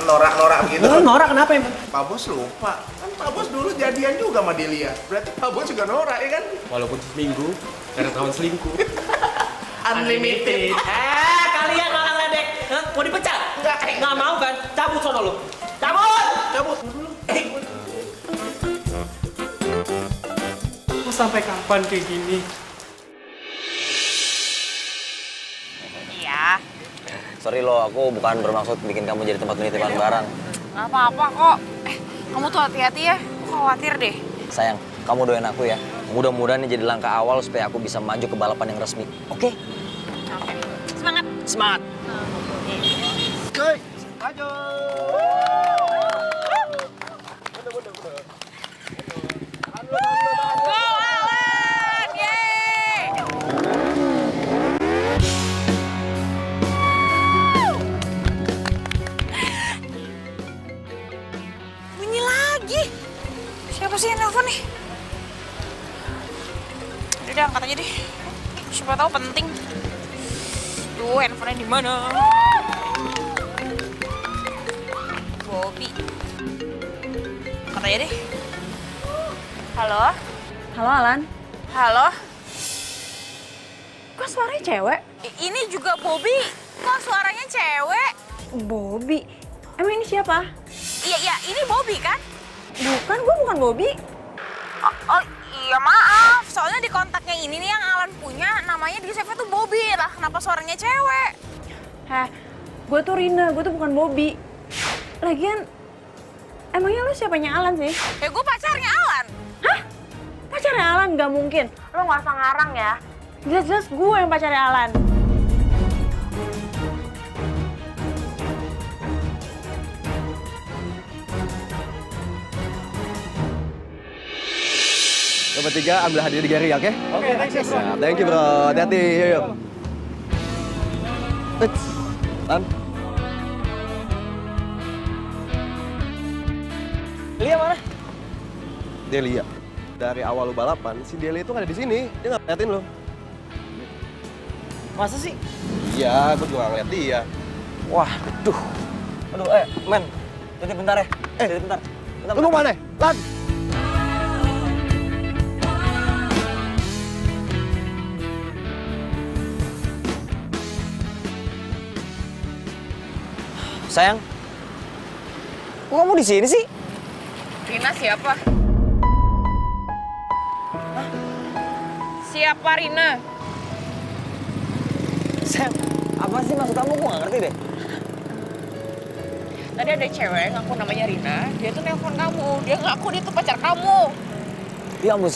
norak-norak gitu. Norak kenapa emang? Pak Bos lupa. Kan Pak Bos dulu jadian juga sama Delia. Berarti Pak Bos juga norak ya kan? Walaupun seminggu, karena tahun selingkuh. Unlimited. Kalian malah ledek. Mau dipecat? Nggak mau kan? Cabut sono lu. Cabut! Cabut. Mau sampai kapan kayak gini? Iya, Sorry lo, aku bukan bermaksud bikin kamu jadi tempat penitipan barang. nggak apa-apa kok. Kamu tuh hati-hati ya, aku khawatir deh. Sayang, kamu doain aku ya. Mudah-mudahan ini jadi langkah awal supaya aku bisa maju ke balapan yang resmi. Oke? Oke, semangat. Semangat! Oke, maju. Go Alan, yeay! Bunyi lagi. Siapa sih yang nelfon nih? Udah angkat aja deh. Siapa tahu penting. Tuh, handphonenya di mana? Bobby. Angkat aja deh. Halo? Halo Alan, Halo? kok suaranya cewek? Ini juga Bobby. Kok suaranya cewek? Bobby. Emang ini siapa? Iya, ini Bobby kan? Bukan, gue bukan Bobby. Oh, iya maaf. Soalnya di kontaknya ini nih yang Alan punya, namanya di save tuh Bobby. Lah, kenapa suaranya cewek? Heh, gue tuh Rina, gue tuh bukan Bobby. Lagian, emangnya lo siapanya Alan sih? Ya gue pacarnya Alan. Hah? Pacarnya Alan? Gak mungkin. Lo gak usah ngarang ya. Jelas-jelas gue yang pacarnya Alan. Lo bertiga ambil hadiah di Gary, oke? Oke, thank you bro. Thank you bro, hati-hati, yuk. Lan. Lia mana? Delia. Dari awal lu balapan, si Delia itu nggak ada di sini. Dia nggak ngeliatin lo. Masa sih? Iya, gue juga ngeliat dia. Wah, aduh. Aduh, men. Titip bentar ya. Titip bentar. Lu mau mana? Lan! Sayang. Kok kamu di sini sih? Rina siapa? Siapa Rina? Sayang, apa sih maksud kamu? Gue gak ngerti deh. Tadi ada cewek ngaku namanya Rina, dia tuh nelpon kamu. Dia ngaku dia tuh pacar kamu. Ya ampun,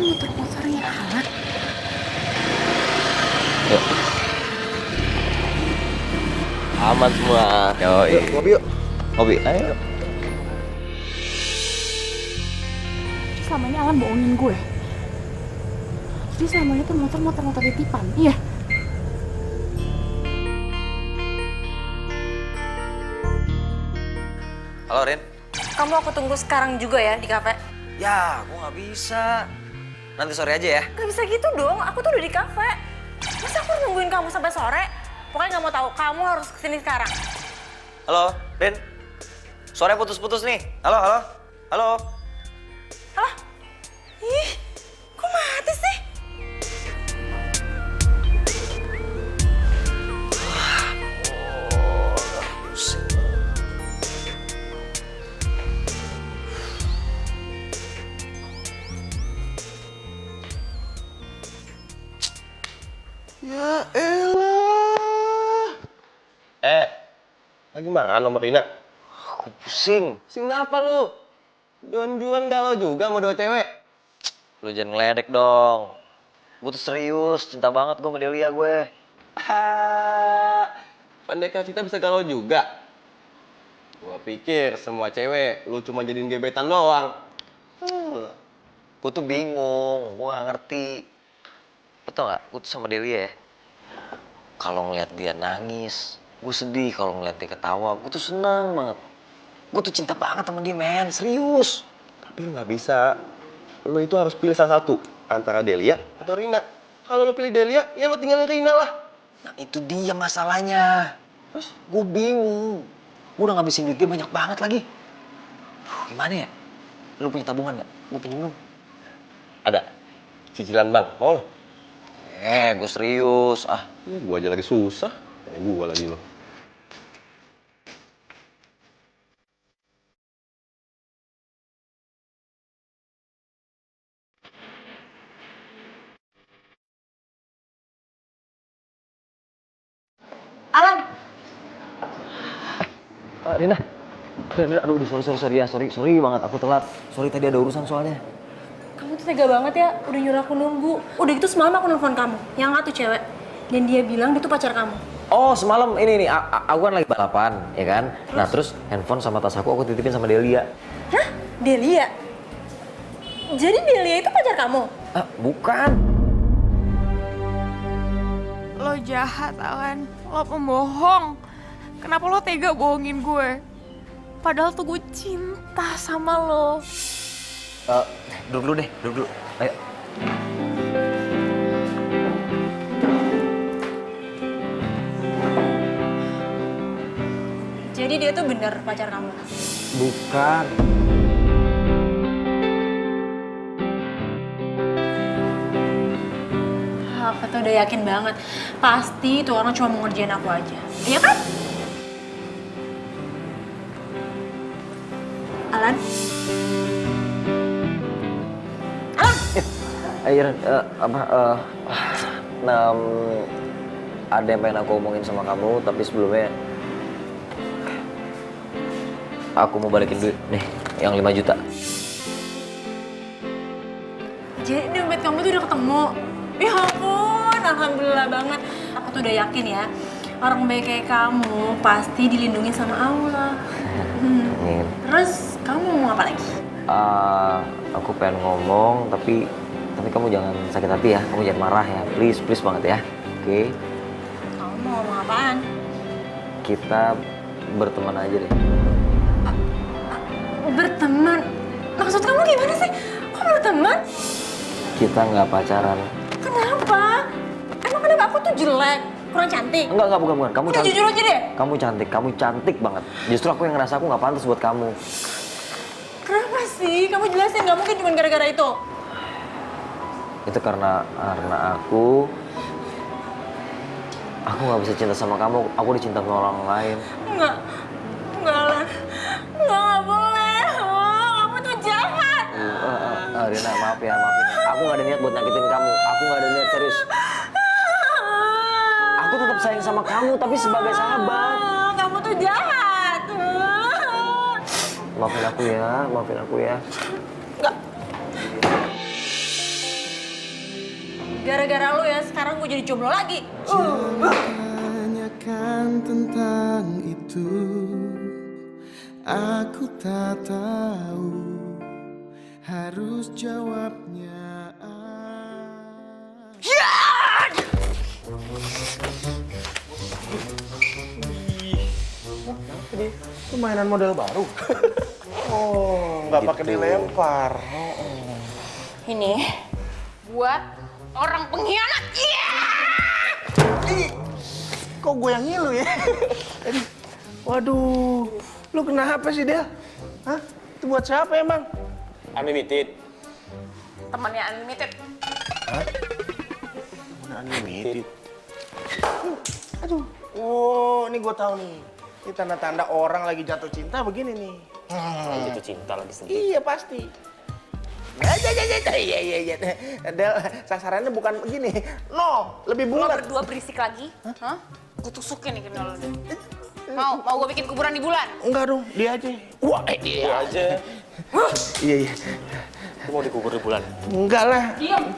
motor-motornya Alan. Yuk. Aman semua. Yoi. Yuk, ngopi yuk. Ngopi, ayo. Selama ini Alan bohongin gue. Jadi selama ini tuh motor titipan, iya. Halo, Rin. Kamu aku tunggu sekarang juga ya di kafe. Ya, aku nggak bisa. Nanti sore aja ya. Gak bisa gitu dong, aku tuh udah di kafe. Masa aku harus nungguin kamu sampai sore? Pokoknya nggak mau tahu, kamu harus kesini sekarang. Halo, Rin. Sore putus-putus nih. Halo, halo. Halo. Halo? Ih, kok mati sih? Ya elah. Lagi makan sama Rina? Aku pusing. Pusing apa lu? Juan-juan galau juga mau dua cewek. Lu jangan ngeledek dong. Gue tuh serius, cinta banget gue sama Delia gue. Pendekar kita bisa galau juga. Gua pikir semua cewek lu cuma jadiin gebetan doang. Gue tuh bingung, gue gak ngerti. Betul gak? Gue tuh sama Delia ya. Kalau ngeliat dia nangis, gue sedih. Kalau ngeliat dia ketawa, gue tuh seneng banget. Gue tuh cinta banget sama dia, men. Serius. Tapi lu gak bisa. Lu itu harus pilih salah satu. Antara Delia atau Rina. Kalau lu pilih Delia, ya lu tinggalin Rina lah. Nah itu dia masalahnya. Terus gue bingung. Gue udah ngabisin duit dia banyak banget lagi. Gimana ya? Lu punya tabungan gak? Gue pinjem dong. Ada. Cicilan bang, mau lu? Gue serius. Gua aja lagi susah. Gua lagi lo. Alan! Rina. Rina, aduh, sorry ya. Sorry banget, aku telat. Sorry tadi ada urusan soalnya. Kamu tuh tega banget ya, udah nyuruh aku nunggu. Udah gitu semalam aku nelfon kamu, yang nggak tuh cewek. Dan dia bilang dia tuh pacar kamu. Oh, semalam ini nih, aku kan lagi balapan, ya kan? Nah, terus handphone sama tas aku titipin sama Delia. Hah? Delia? Jadi Delia itu pacar kamu? Bukan. Lo jahat, Alan. Lo pembohong. Kenapa lo tega bohongin gue? Padahal tuh gue cinta sama lo. Duduk dulu deh, duduk dulu. Ayo. Jadi dia tuh bener pacar kamu? Bukan. Aku tuh udah yakin banget. Pasti tuh orang cuma mau ngerjain aku aja. Iya kan? Alan? Ren, ada yang pengen aku omongin sama kamu, tapi sebelumnya aku mau balikin duit nih, yang 5 juta. Jadi dompet kamu tuh udah ketemu? Ya ampun, alhamdulillah banget. Aku tuh udah yakin ya, orang baik kayak kamu pasti dilindungi sama Allah. Terus kamu mau ngomong apa lagi? Aku pengen ngomong, tapi kamu jangan sakit hati ya, kamu jangan marah ya, please banget ya, oke? Kamu mau ngomong apaan? Kita berteman aja deh. Berteman? Maksud kamu gimana sih? Kok berteman? Kita nggak pacaran. Kenapa? Emang kenapa aku tuh jelek? Kurang cantik? Enggak, bukan. Kamu Udah cantik. jujur aja deh. Kamu cantik banget. Justru aku yang ngerasa aku nggak pantas buat kamu. Kenapa sih? Kamu jelasin, nggak mungkin cuma gara-gara itu. Itu karena aku nggak bisa cinta sama kamu. Aku dicinta sama orang lain. Enggak Lan. Nggak boleh. Oh, kamu tuh jahat. Rina, maafin. Aku nggak ada niat buat nyakitin kamu. Aku nggak ada niat serius. Aku tetap sayang sama kamu, tapi sebagai sahabat. Kamu tuh jahat. Maafin aku ya. Enggak. gara-gara lu ya sekarang gue jadi jomblo lagi. Tanyakan tentang itu, aku tak tahu harus jawabnya. Itu mainan model baru. Oh, nggak pakai dilempar. Ini buat orang pengkhianat. Kok gue yang ngilu ya? Waduh, lu kenapa sih Del? Hah? Itu buat siapa emang? Unlimited. Temannya Unlimited. Unlimited. Aduh. Oh, ini gue tahu nih. Ini tanda-tanda orang lagi jatuh cinta begini nih. Jatuh cinta lagi sendiri. Iya pasti. Iya. Del, sasarannya bukan begini. No, lebih Lo bulat. berdua berisik lagi? Hah? Gue tusukin nih kenal lo. Mau gue bikin kuburan di bulan? Enggak dong, dia aja. Wah, dia aja. Iya. Lu mau dikubur di bulan? Enggak lah. Diam.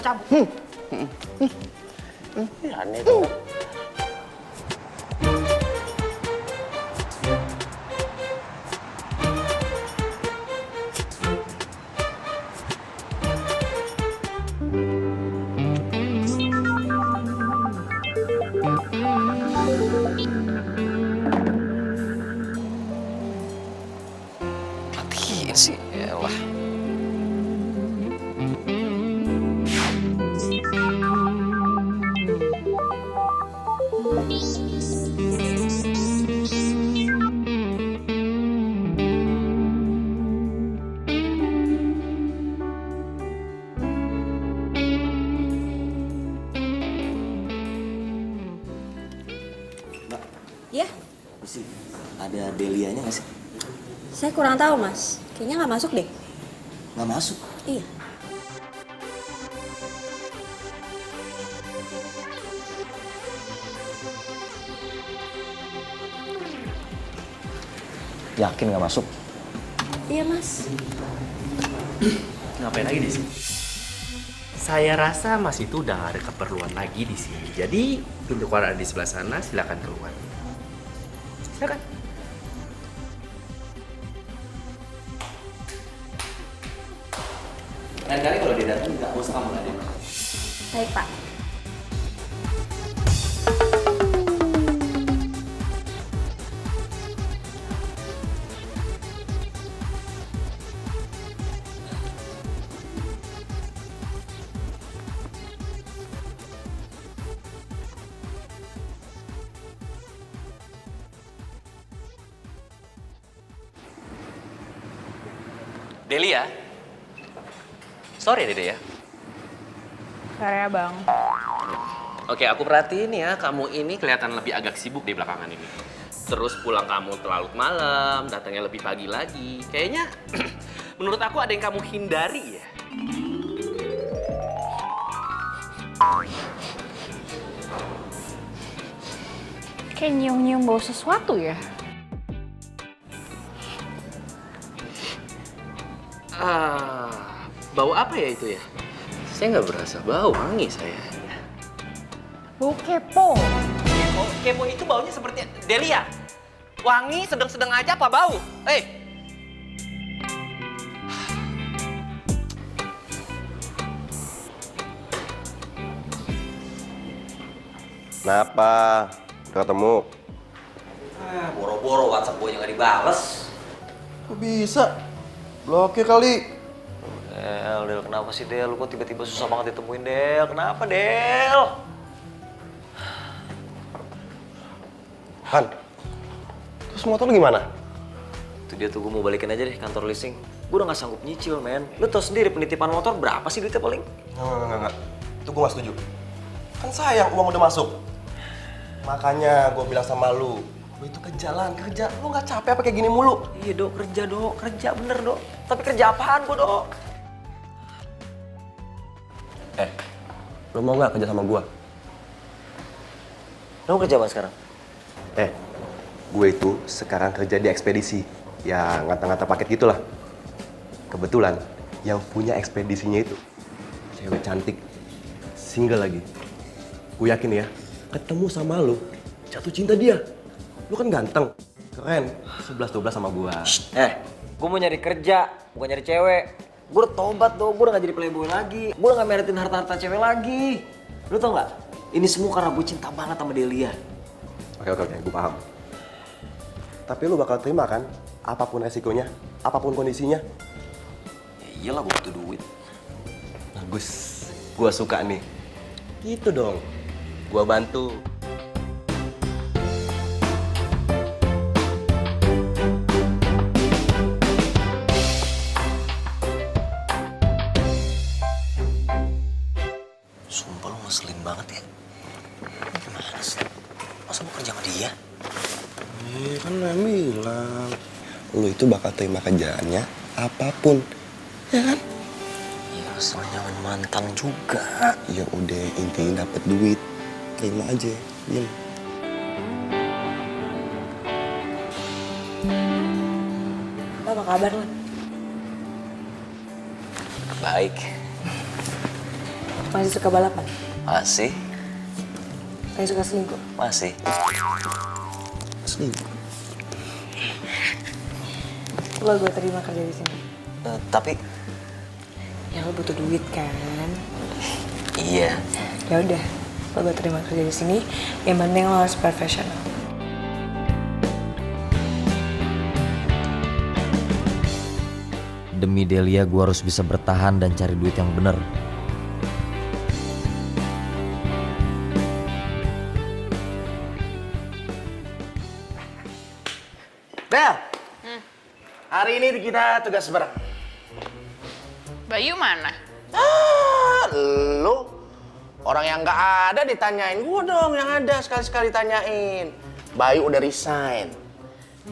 Cabut. Aneh tuh. Matiin sih, yalah. Ya, Ada Delianya nggak sih? saya kurang tahu mas. Kayaknya nggak masuk deh. Nggak masuk. Iya. Yakin nggak masuk? Iya mas. Ngapain lagi di sini? Saya rasa Mas itu udah gak ada keperluan lagi di sini. Jadi pintu keluar ada di sebelah sana, silakan keluar. Silakan. Lain kali kalau dia datang nggak usah kamu ladenin. Baik pak. Delia? Sorry Dede ya. Sorry ya bang. Oke, aku perhatiin ya, kamu ini kelihatan lebih agak sibuk di belakangan ini. Terus pulang kamu terlalu malam, datangnya lebih pagi lagi. Kayaknya menurut aku ada yang kamu hindari ya. Kayak nyium-nyium bau sesuatu ya. Bau apa ya itu ya? Saya nggak berasa bau, wangi saya. Bau kepo. Kepo itu baunya seperti Delia. Wangi sedang-sedang aja apa bau? Kenapa? Udah ketemu? Boro-boro WhatsApp gue nggak dibales. Kok bisa? Blokir kali. Del, kenapa sih Del? Lu kok tiba-tiba susah banget ditemuin Del? Kenapa Del? Han, terus motor lu gimana? Itu dia tuh, gue mau balikin aja deh kantor leasing. Gue udah gak sanggup nyicil, men. Lu tau sendiri penitipan motor berapa sih duitnya paling? Enggak. Itu gue gak setuju. Kan sayang uang udah masuk. Makanya gue bilang sama lu itu ke jalan, kerja. Lu gak capek apa kayak gini mulu? Iya Dok, kerja Dok. Kerja bener Dok. Tapi kerja apaan gue Dok? Lu mau gak kerja sama gue? Lu kerja apa sekarang? Gue itu sekarang kerja di ekspedisi. Ya ngata-ngata paket gitulah. Kebetulan yang punya ekspedisinya itu cewek cantik, single lagi. Gue yakin ya, ketemu sama lu, jatuh cinta dia. Lu kan ganteng, keren, 11-12 sama gua. Gue mau nyari kerja, bukan nyari cewek. Gue udah tobat dong, gue udah gak jadi playboy lagi. Gue udah gak meretin harta-harta cewek lagi. Lu tau gak? Ini semua karena gue cinta banget sama Delia. Oke, gue paham. Tapi lu bakal terima kan, apapun resikonya, apapun kondisinya? Ya iyalah, gue butuh duit. Bagus, gua suka nih. Gitu dong, gua bantu. Sumpah lu ngeselin banget ya. Gimana sih? Masa mau kerja sama dia? Kan yang bilang, lu itu bakal terima kerjaannya apapun, ya kan? Iya, soalnya mantan juga. Ya udah, intinya dapet duit, terima aja, diem. Lo apa kabar lo? Baik. Masih suka balapan? Masih? Masih suka selingkuh? Masih. Selingkuh? Lo gue terima kerja di sini. Tapi Ya lo butuh duit kan? iya. Ya udah, lo gue terima kerja di sini. Yang penting lo harus profesional. Demi Delia gue harus bisa bertahan dan cari duit yang bener. Del, hari ini kita tugas bareng. Bayu mana? Lu orang yang nggak ada ditanyain, gua dong yang ada sekali-sekali tanyain. Bayu udah resign.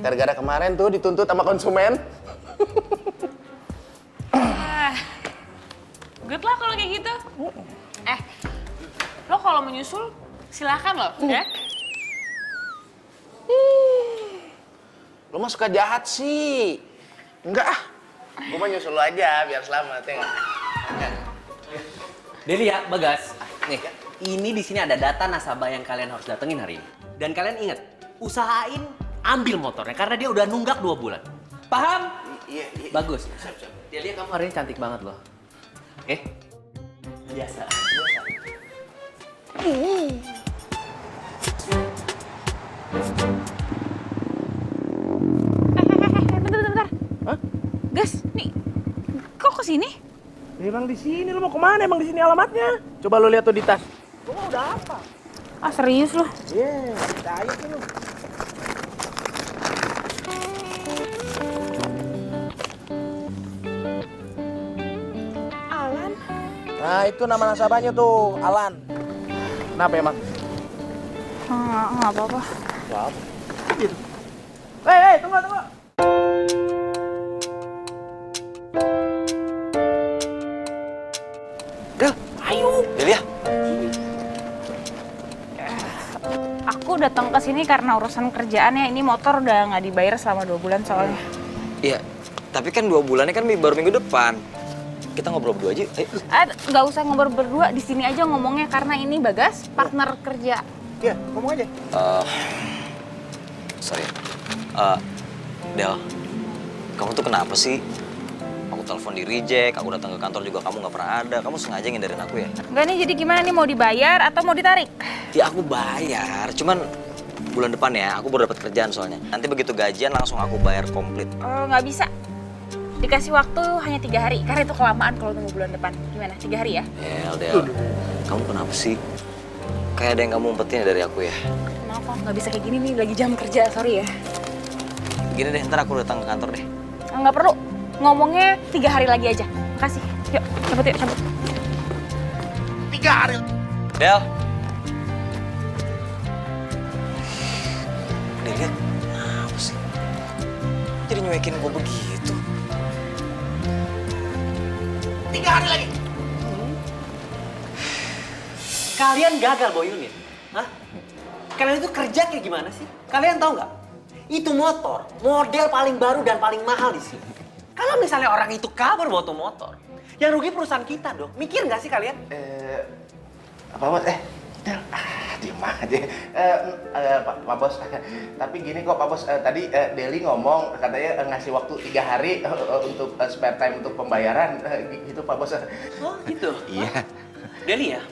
Gara-gara kemarin tuh dituntut sama konsumen. Good lah kalau kayak gitu. Lo kalau menyusul silakan lo, ya. Lu mah suka jahat sih. Enggak ah. Gua mah nyusul lu aja biar selamat ya nggak? Delia, Bagas, nih, ini di sini ada data nasabah yang kalian harus datengin hari ini. Dan kalian ingat, usahain ambil motornya karena dia udah nunggak 2 bulan. Paham? Iya. Bagus. Delia, kamu hari ini cantik banget loh. Oke? Biasa. Bentar. Gas, nih, kok kesini? Emang di sini, lu mau kemana? Emang di sini alamatnya? Coba lu lihat tuh di tas. Gua udah apa? Ah, serius lo? Iya, percaya sih lu. Alan? Nah, itu nama nasabahnya tuh, Alan. Kenapa emang? Nggak apa-apa. Apa? Gitu. Hei, tunggu. Del, ayo. Delia. Aku datang ke sini karena urusan kerjaan ya. Ini motor udah nggak dibayar selama 2 bulan soalnya. Iya, tapi kan 2 bulannya kan baru minggu depan. Kita ngobrol berdua aja. Ayo. Nggak usah ngobrol berdua, di sini aja ngomongnya karena ini Bagas partner kerja. Iya, ngomong aja. Sorry. Del, kamu tuh kenapa sih? Aku telepon di reject, aku datang ke kantor juga kamu nggak pernah ada. Kamu sengaja ngindarin aku ya? Enggak nih, jadi gimana nih, mau dibayar atau mau ditarik? Ya aku bayar, cuman bulan depan ya, aku baru dapat kerjaan soalnya. Nanti begitu gajian langsung aku bayar komplit. Nggak bisa. Dikasih waktu hanya 3 hari, karena itu kelamaan kalau tunggu bulan depan. Gimana, 3 hari ya? Del, kamu kenapa sih? Kayak ada yang kamu umpetin dari aku ya? Maaf, nggak bisa kayak gini nih, lagi jam kerja, sorry ya. Gini deh, ntar aku datang ke kantor deh. Nggak perlu, ngomongnya 3 hari lagi aja. Makasih, yuk cabut. 3 hari. Del. Delia, kenapa sih? Jadi nyuekin gue begitu. 3 hari lagi. Kalian gagal bawa unit. Hah? Kalian itu kerja kayak gimana sih? Kalian tahu nggak? Itu motor, model paling baru dan paling mahal di sini. Kalau misalnya orang itu kabur bawa tuh motor, Yang rugi perusahaan kita dong. Mikir nggak sih kalian? Apa bos? Del, diem aja. Pak Bos, tapi gini kok Pak Bos, tadi Deli ngomong katanya ngasih waktu 3 hari untuk spare time untuk pembayaran, gitu Pak Bos. Oh gitu? Iya. Deli ya?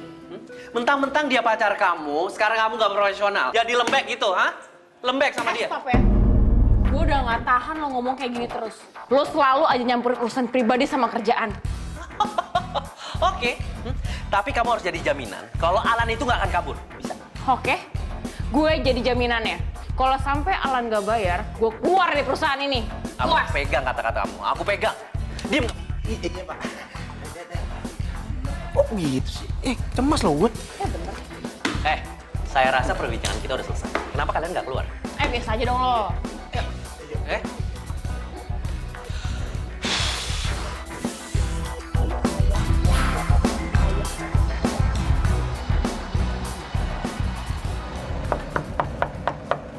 Mentang-mentang dia pacar kamu, sekarang kamu nggak profesional. Jadi lembek gitu, ha? Lembek sama dia. Stop ya. Gue udah nggak tahan lo ngomong kayak gini terus. Lo selalu aja nyampurin urusan pribadi sama kerjaan. Oke. Tapi kamu harus jadi jaminan kalau Alan itu nggak akan kabur. Bisa? Oke, gue jadi jaminannya. Kalau sampai Alan gak bayar, gue keluar dari perusahaan ini. Aku pegang kata-kata kamu. Aku pegang. Diem. Iya Pak. Kok gitu sih? Cemas loh gue. Saya rasa perbincangan kita udah selesai. Kenapa kalian nggak keluar? Biasa aja dong lo.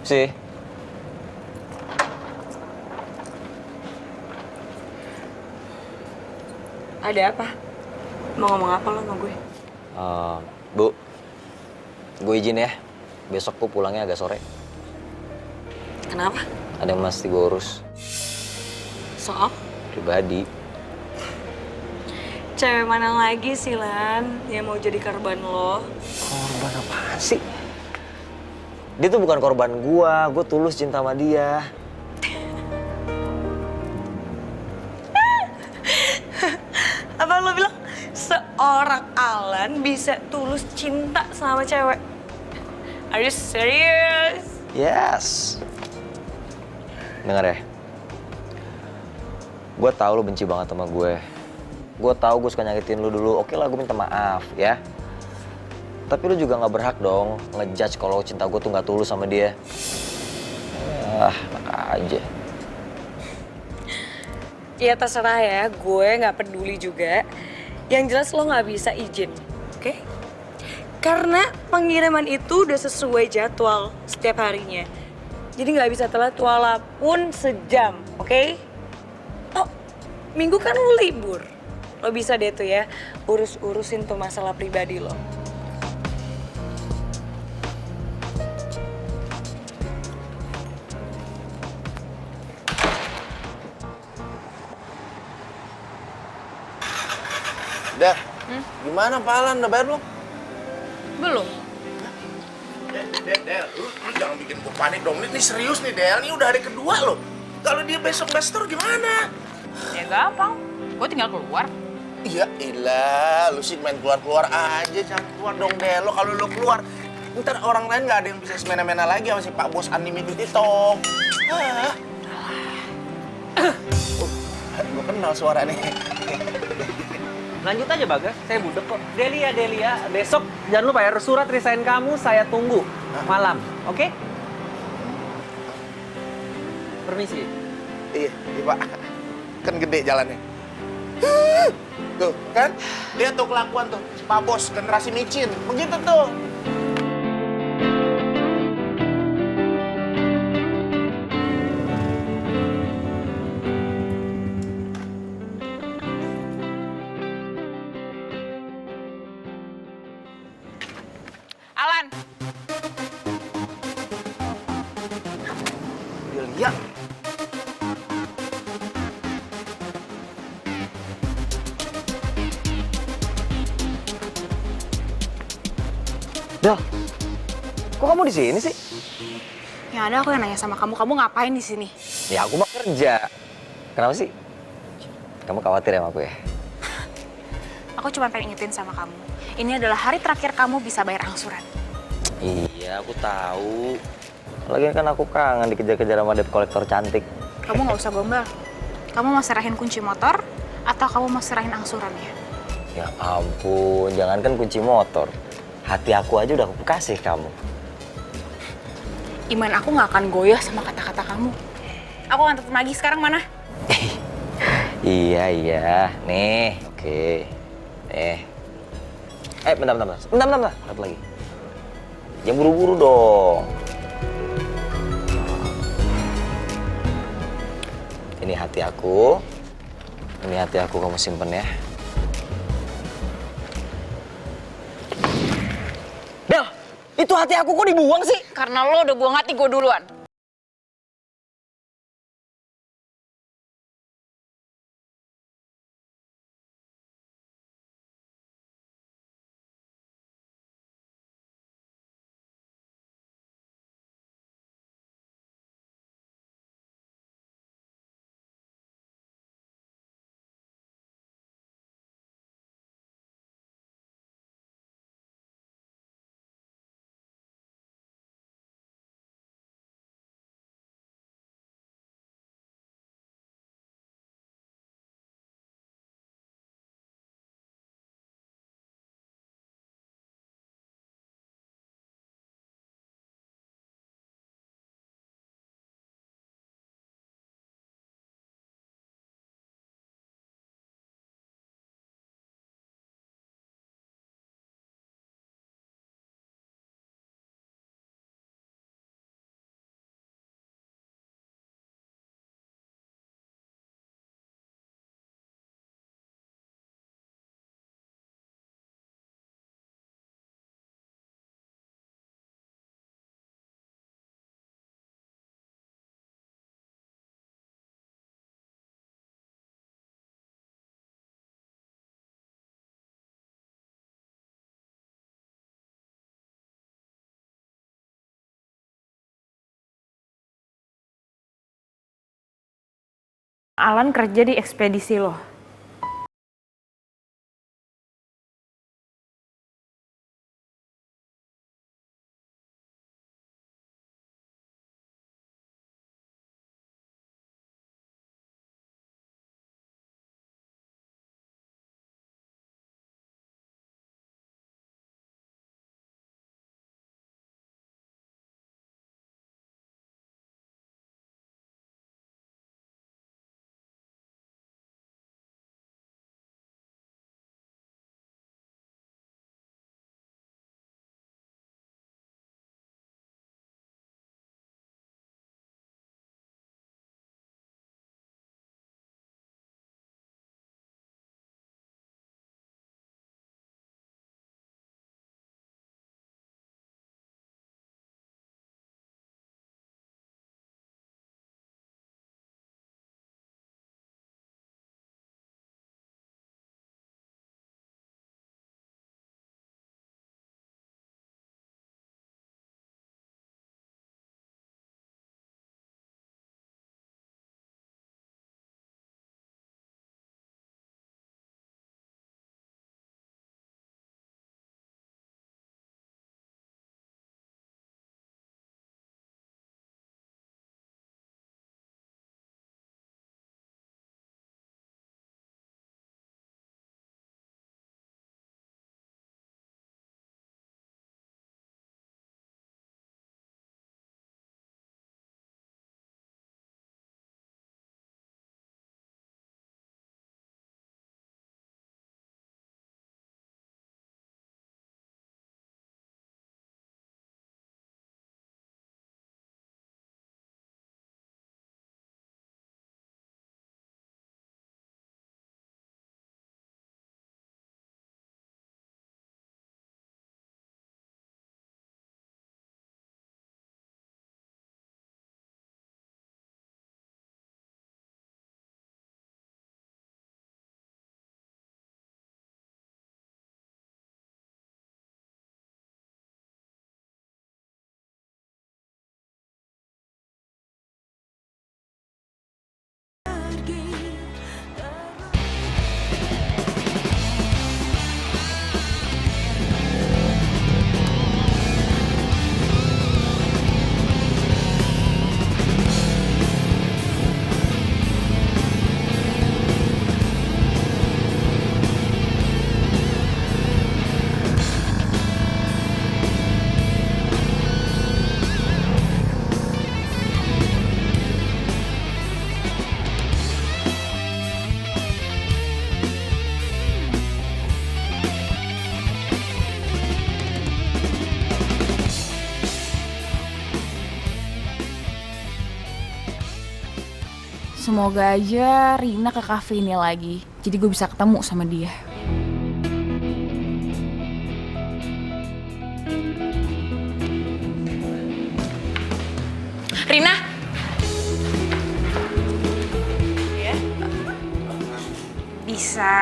Sih. Ada apa? Mau ngomong apa lo sama gue? Bu, gue izin ya. Besok gue pulangnya agak sore. Kenapa? Ada yang mesti gue urus. Soal? Pribadi. Cewek mana lagi sih, Lan, yang mau jadi korban lo? Korban apaan sih? Dia tuh bukan korban gue tulus cinta sama dia. Apa lo bilang seorang Alan bisa tulus cinta sama cewek? Are you serious? Yes. Dengar ya. Gue tahu lo benci banget sama gue. Gue tahu gue suka nyakitin lo dulu. Oke lah, gue minta maaf ya. Tapi lu juga nggak berhak dong ngejudge kalau cinta gue tuh nggak tulus sama dia. Enak aja. Ya terserah ya, gue nggak peduli juga. Yang jelas lo nggak bisa izin, oke? Karena pengiriman itu udah sesuai jadwal setiap harinya. Jadi nggak bisa telat walaupun sejam, oke? Oh, minggu kan lo libur. Lo bisa deh tuh ya, urusin tuh masalah pribadi lo. Udah, gimana Pak Alan? Udah bayar belum? Belum. Del, lu jangan bikin gue panik dong. Ini serius nih, Del. Ini udah hari kedua loh. Kalau dia besok nggak store gimana? Ya gampang, gue tinggal keluar. Ya ilah, lu sih main keluar-keluar aja. Jangan keluar dong, Del. Lo kalau lo keluar, ntar orang lain nggak ada yang bisa semena-mena lagi sama si Pak Bos Unlimited itu. Gue kenal suara nih. Lanjut aja Bagas, saya budek kok. Delia, besok jangan lupa ya, surat resign kamu saya tunggu malam, oke? Permisi. Iya Pak. Kan gede jalannya. Tuh, kan? Lihat tuh kelakuan tuh. Pak Bos, generasi micin. Begitu tuh. Alan, Delia. Del, kok kamu di sini sih? ya ada aku yang nanya sama kamu ngapain di sini? Ya aku mah kerja. Kenapa sih? Kamu khawatir ya sama aku ya? Aku cuma pengen ingetin sama kamu. Ini adalah hari terakhir kamu bisa bayar angsuran. Iya, aku tahu. Lagian kan aku kangen dikejar-kejar sama debt collector cantik. Kamu nggak usah gombal. Kamu mau serahin kunci motor atau kamu mau serahin angsurannya? Ya ampun, jangankan kunci motor. Hati aku aja udah aku kasih kamu. Iman aku nggak akan goyah sama kata-kata kamu. Aku akan tetap lagi. Sekarang mana? Iya. Nih, oke. Nih. Bentar. Satu lagi. Jangan buru-buru dong. Ini hati aku. Kamu simpen ya. Itu hati aku kok dibuang sih? Karena lo udah buang hati gue duluan. Alan kerja di ekspedisi lo. Semoga aja Rina ke cafe ini lagi, jadi gue bisa ketemu sama dia. Rina. Ya. Bisa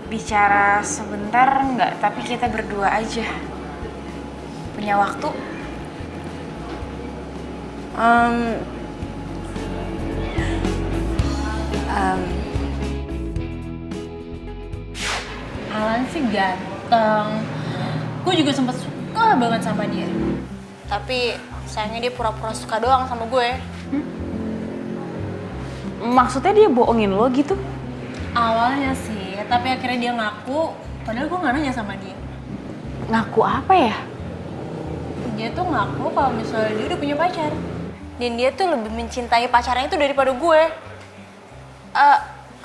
bicara sebentar nggak? Tapi kita berdua aja. Punya waktu? Alan sih ganteng. Gue juga sempet suka banget sama dia. Tapi sayangnya dia pura-pura suka doang sama gue. Maksudnya dia bohongin lo gitu? Awalnya sih, tapi akhirnya dia ngaku, padahal gue nggak nanya sama dia. Ngaku apa ya? Dia tuh ngaku kalau misalnya dia udah punya pacar. Dan dia tuh lebih mencintai pacarnya itu daripada gue.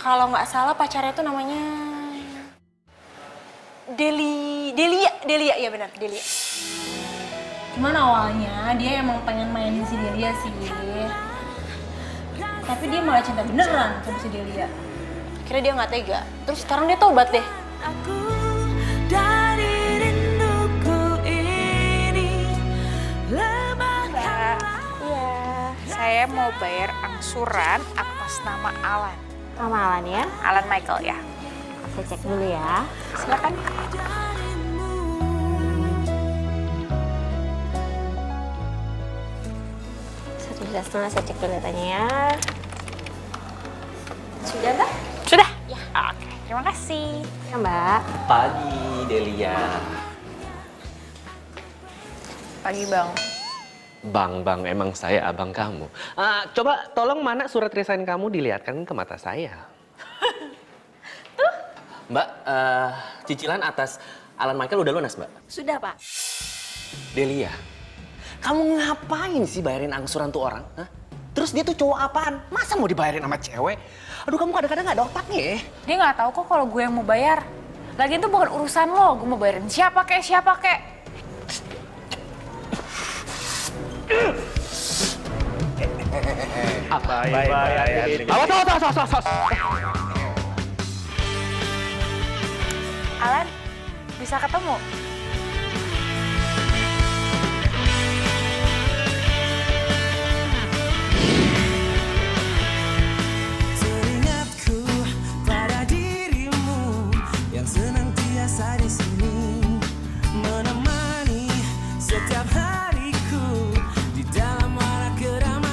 Kalau nggak salah pacarnya tuh namanya Delia, ya benar, Delia. Cuman awalnya dia emang pengen mainin si Delia sih. Tapi dia malah cinta beneran sama si Delia. Akhirnya dia nggak tega. Terus sekarang dia tobat deh. Saya mau bayar angsuran atas nama Alan. Nama Alan ya? Alan Michael ya. Saya cek dulu ya. Silakan. Setengah saya cek dulu datanya ya. Sudah Mbak? Sudah? Ya. Oke, terima kasih. Ya Mbak. Pagi, Delia. Pagi Bang. Bang, emang saya abang kamu. Coba tolong mana surat resign kamu dilihatkan ke mata saya. Mbak, cicilan atas Alan Michael udah lunas, Mbak? Sudah Pak. Delia, kamu ngapain sih bayarin angsuran tuh orang? Hah? Terus dia tuh cowok apaan? Masa mau dibayarin sama cewek? Aduh, kamu kadang-kadang gak ada otaknya ya. Dia nggak tahu kok kalau gue yang mau bayar. Lagian tuh bukan urusan lo, gue mau bayarin siapa kek. Awas. Alan, bisa ketemu? Teringatku pada dirimu yang senantiasa di sini menemani setiap hariku di dalam warna keramaian.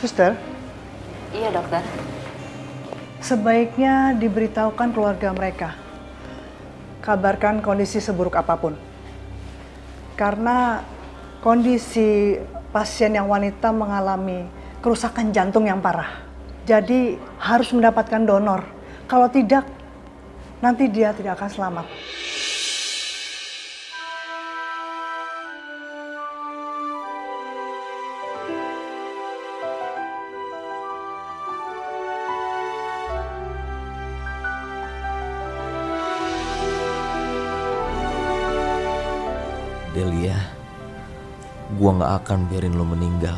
Suster, Iya dokter. sebaiknya diberitahukan keluarga mereka. Kabarkan kondisi seburuk apapun. Karena kondisi pasien yang wanita mengalami kerusakan jantung yang parah. Jadi harus mendapatkan donor. Kalau tidak, nanti dia tidak akan selamat. Delia, gue gak akan biarin lo meninggal.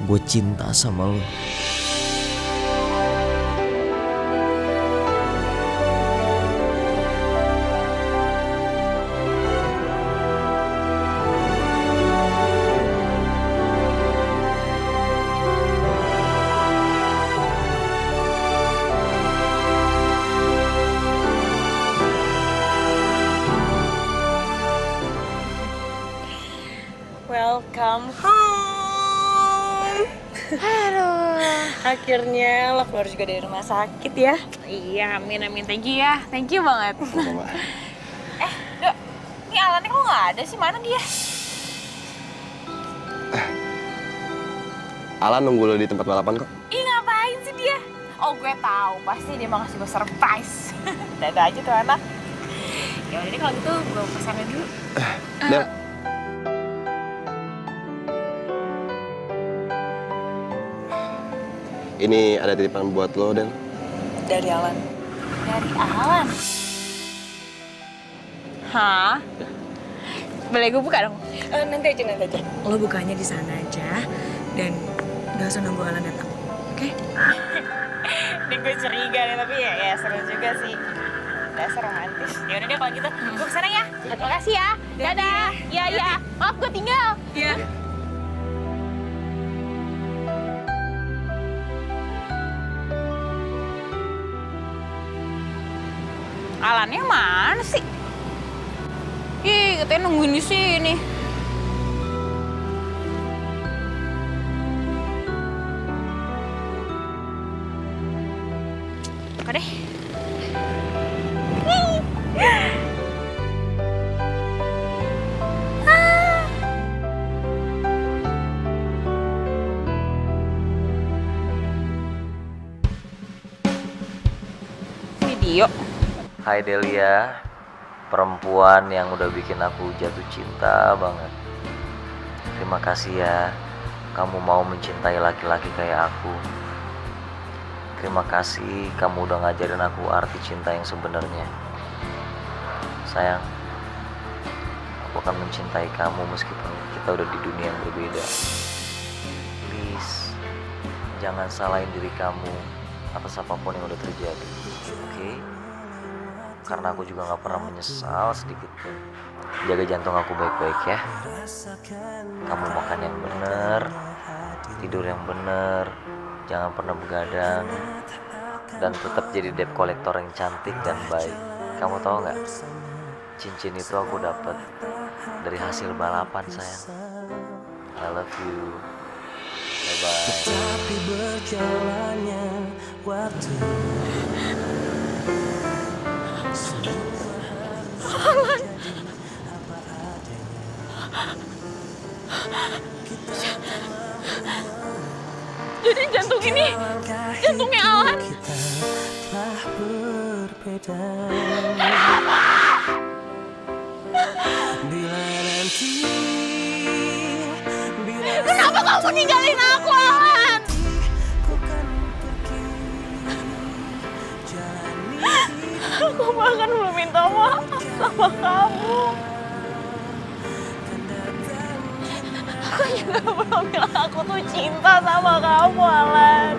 Gue cinta sama lo. Welcome home. Aduh. Akhirnya lo keluar juga dari rumah sakit ya. Iya, amin. Thank you ya. Thank you banget. Dok, ini Alannya kok nggak ada sih? Mana dia? Alan nunggu lo di tempat balapan kok. Ih, ngapain sih dia? Oh, gue tahu. Pasti dia mau ngasih gue surprise. Dada aja tuh anak. Ya udah deh kalau gitu gue pesannya dulu. Del, ini ada titipan buat lo, Del. Dari Alan. Dari Alan? Hah? Boleh gue buka dong? Nanti aja. Lo bukanya di sana aja dan gak usah nunggu Alan datang. Oke? Ini gue curiga nih, tapi ya seru juga sih. Dasar romantis. Ya udah deh kalau gitu, gue kesana ya. Makasih ya. Dadah. Iya. Maaf gue tinggal. Iya. Alannya mana sih? Ih, katanya nungguin di sini. Oke deh. Video. Hai Delia, perempuan yang udah bikin aku jatuh cinta banget. Terima kasih ya, kamu mau mencintai laki-laki kayak aku. Terima kasih kamu udah ngajarin aku arti cinta yang sebenarnya. Sayang, aku akan mencintai kamu meskipun kita udah di dunia yang berbeda. Please, jangan salahin diri kamu atas apapun yang udah terjadi, oke? Karena aku juga gak pernah menyesal sedikit pun. Jaga jantung aku baik-baik ya. Kamu makan yang bener, tidur yang bener, jangan pernah begadang, dan tetap jadi debt collector yang cantik dan baik. Kamu tahu gak? Cincin itu aku dapat dari hasil balapan, sayang. I love you. Bye-bye. Tetapi berjalannya waktu. Alan. Jadi jantung ini jantungnya Alan. Telah berbeda. Bila nanti, Kenapa kamu ninggalin aku, Alan? Aku bahkan belum minta maaf sama kamu. Aku juga belum bilang aku tuh cinta sama kamu, Alan.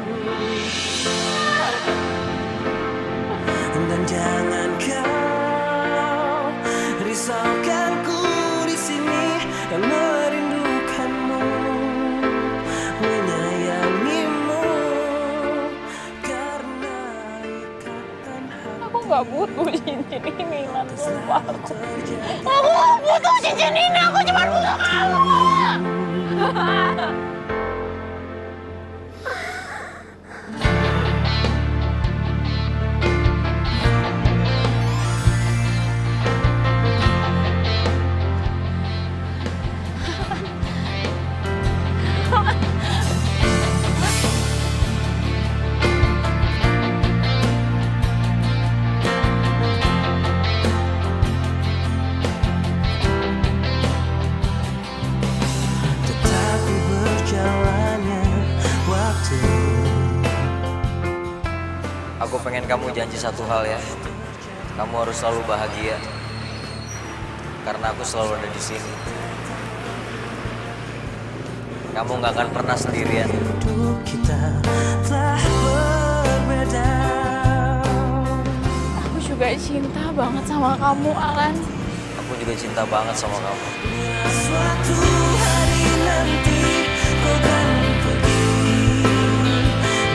Dan jangan kau risaukanku di sini yang merindukanmu, menyayangimu karena ikatan hati. Aku gak butuh cincin ini, Lan. Sumpah aku. Aku gak butuh cincin ini, aku cuma butuh kamu. janji satu hal ya. Kamu harus selalu bahagia. Karena aku selalu ada di sini. Kamu nggak akan pernah sendirian. Kita telah berbeda. Aku juga cinta banget sama kamu, Alan. Aku juga cinta banget sama kamu. Suatu hari nanti kau kan pergi,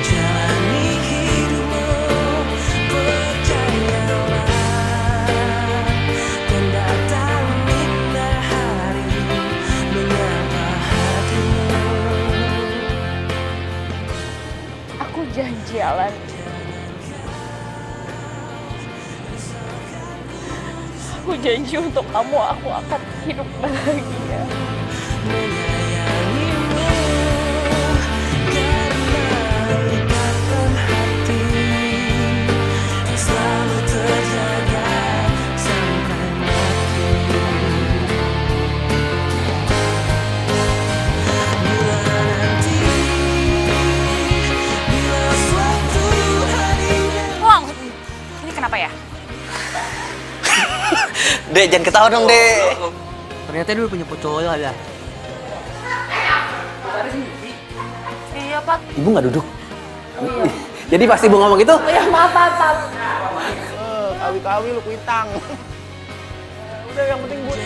jalani hidupmu, percayalah, dan datang indah hari menyapa hatimu. Aku janji, Alan. Aku janji untuk kamu, aku akan hidup bahagia. Selalu terjaga sampai mati. Bila nanti, bila suatu hari Wong, ini kenapa ya? Dek, jangan ketawa dong, Dek. Ternyata dulu punya cowok ya. Iya, Pak. Ibu nggak duduk. Oh iya. Jadi pasti ibu ngomong itu. Oh ya, maaf, Pak. Kawi-kawi lu kuitang. Udah yang penting gue.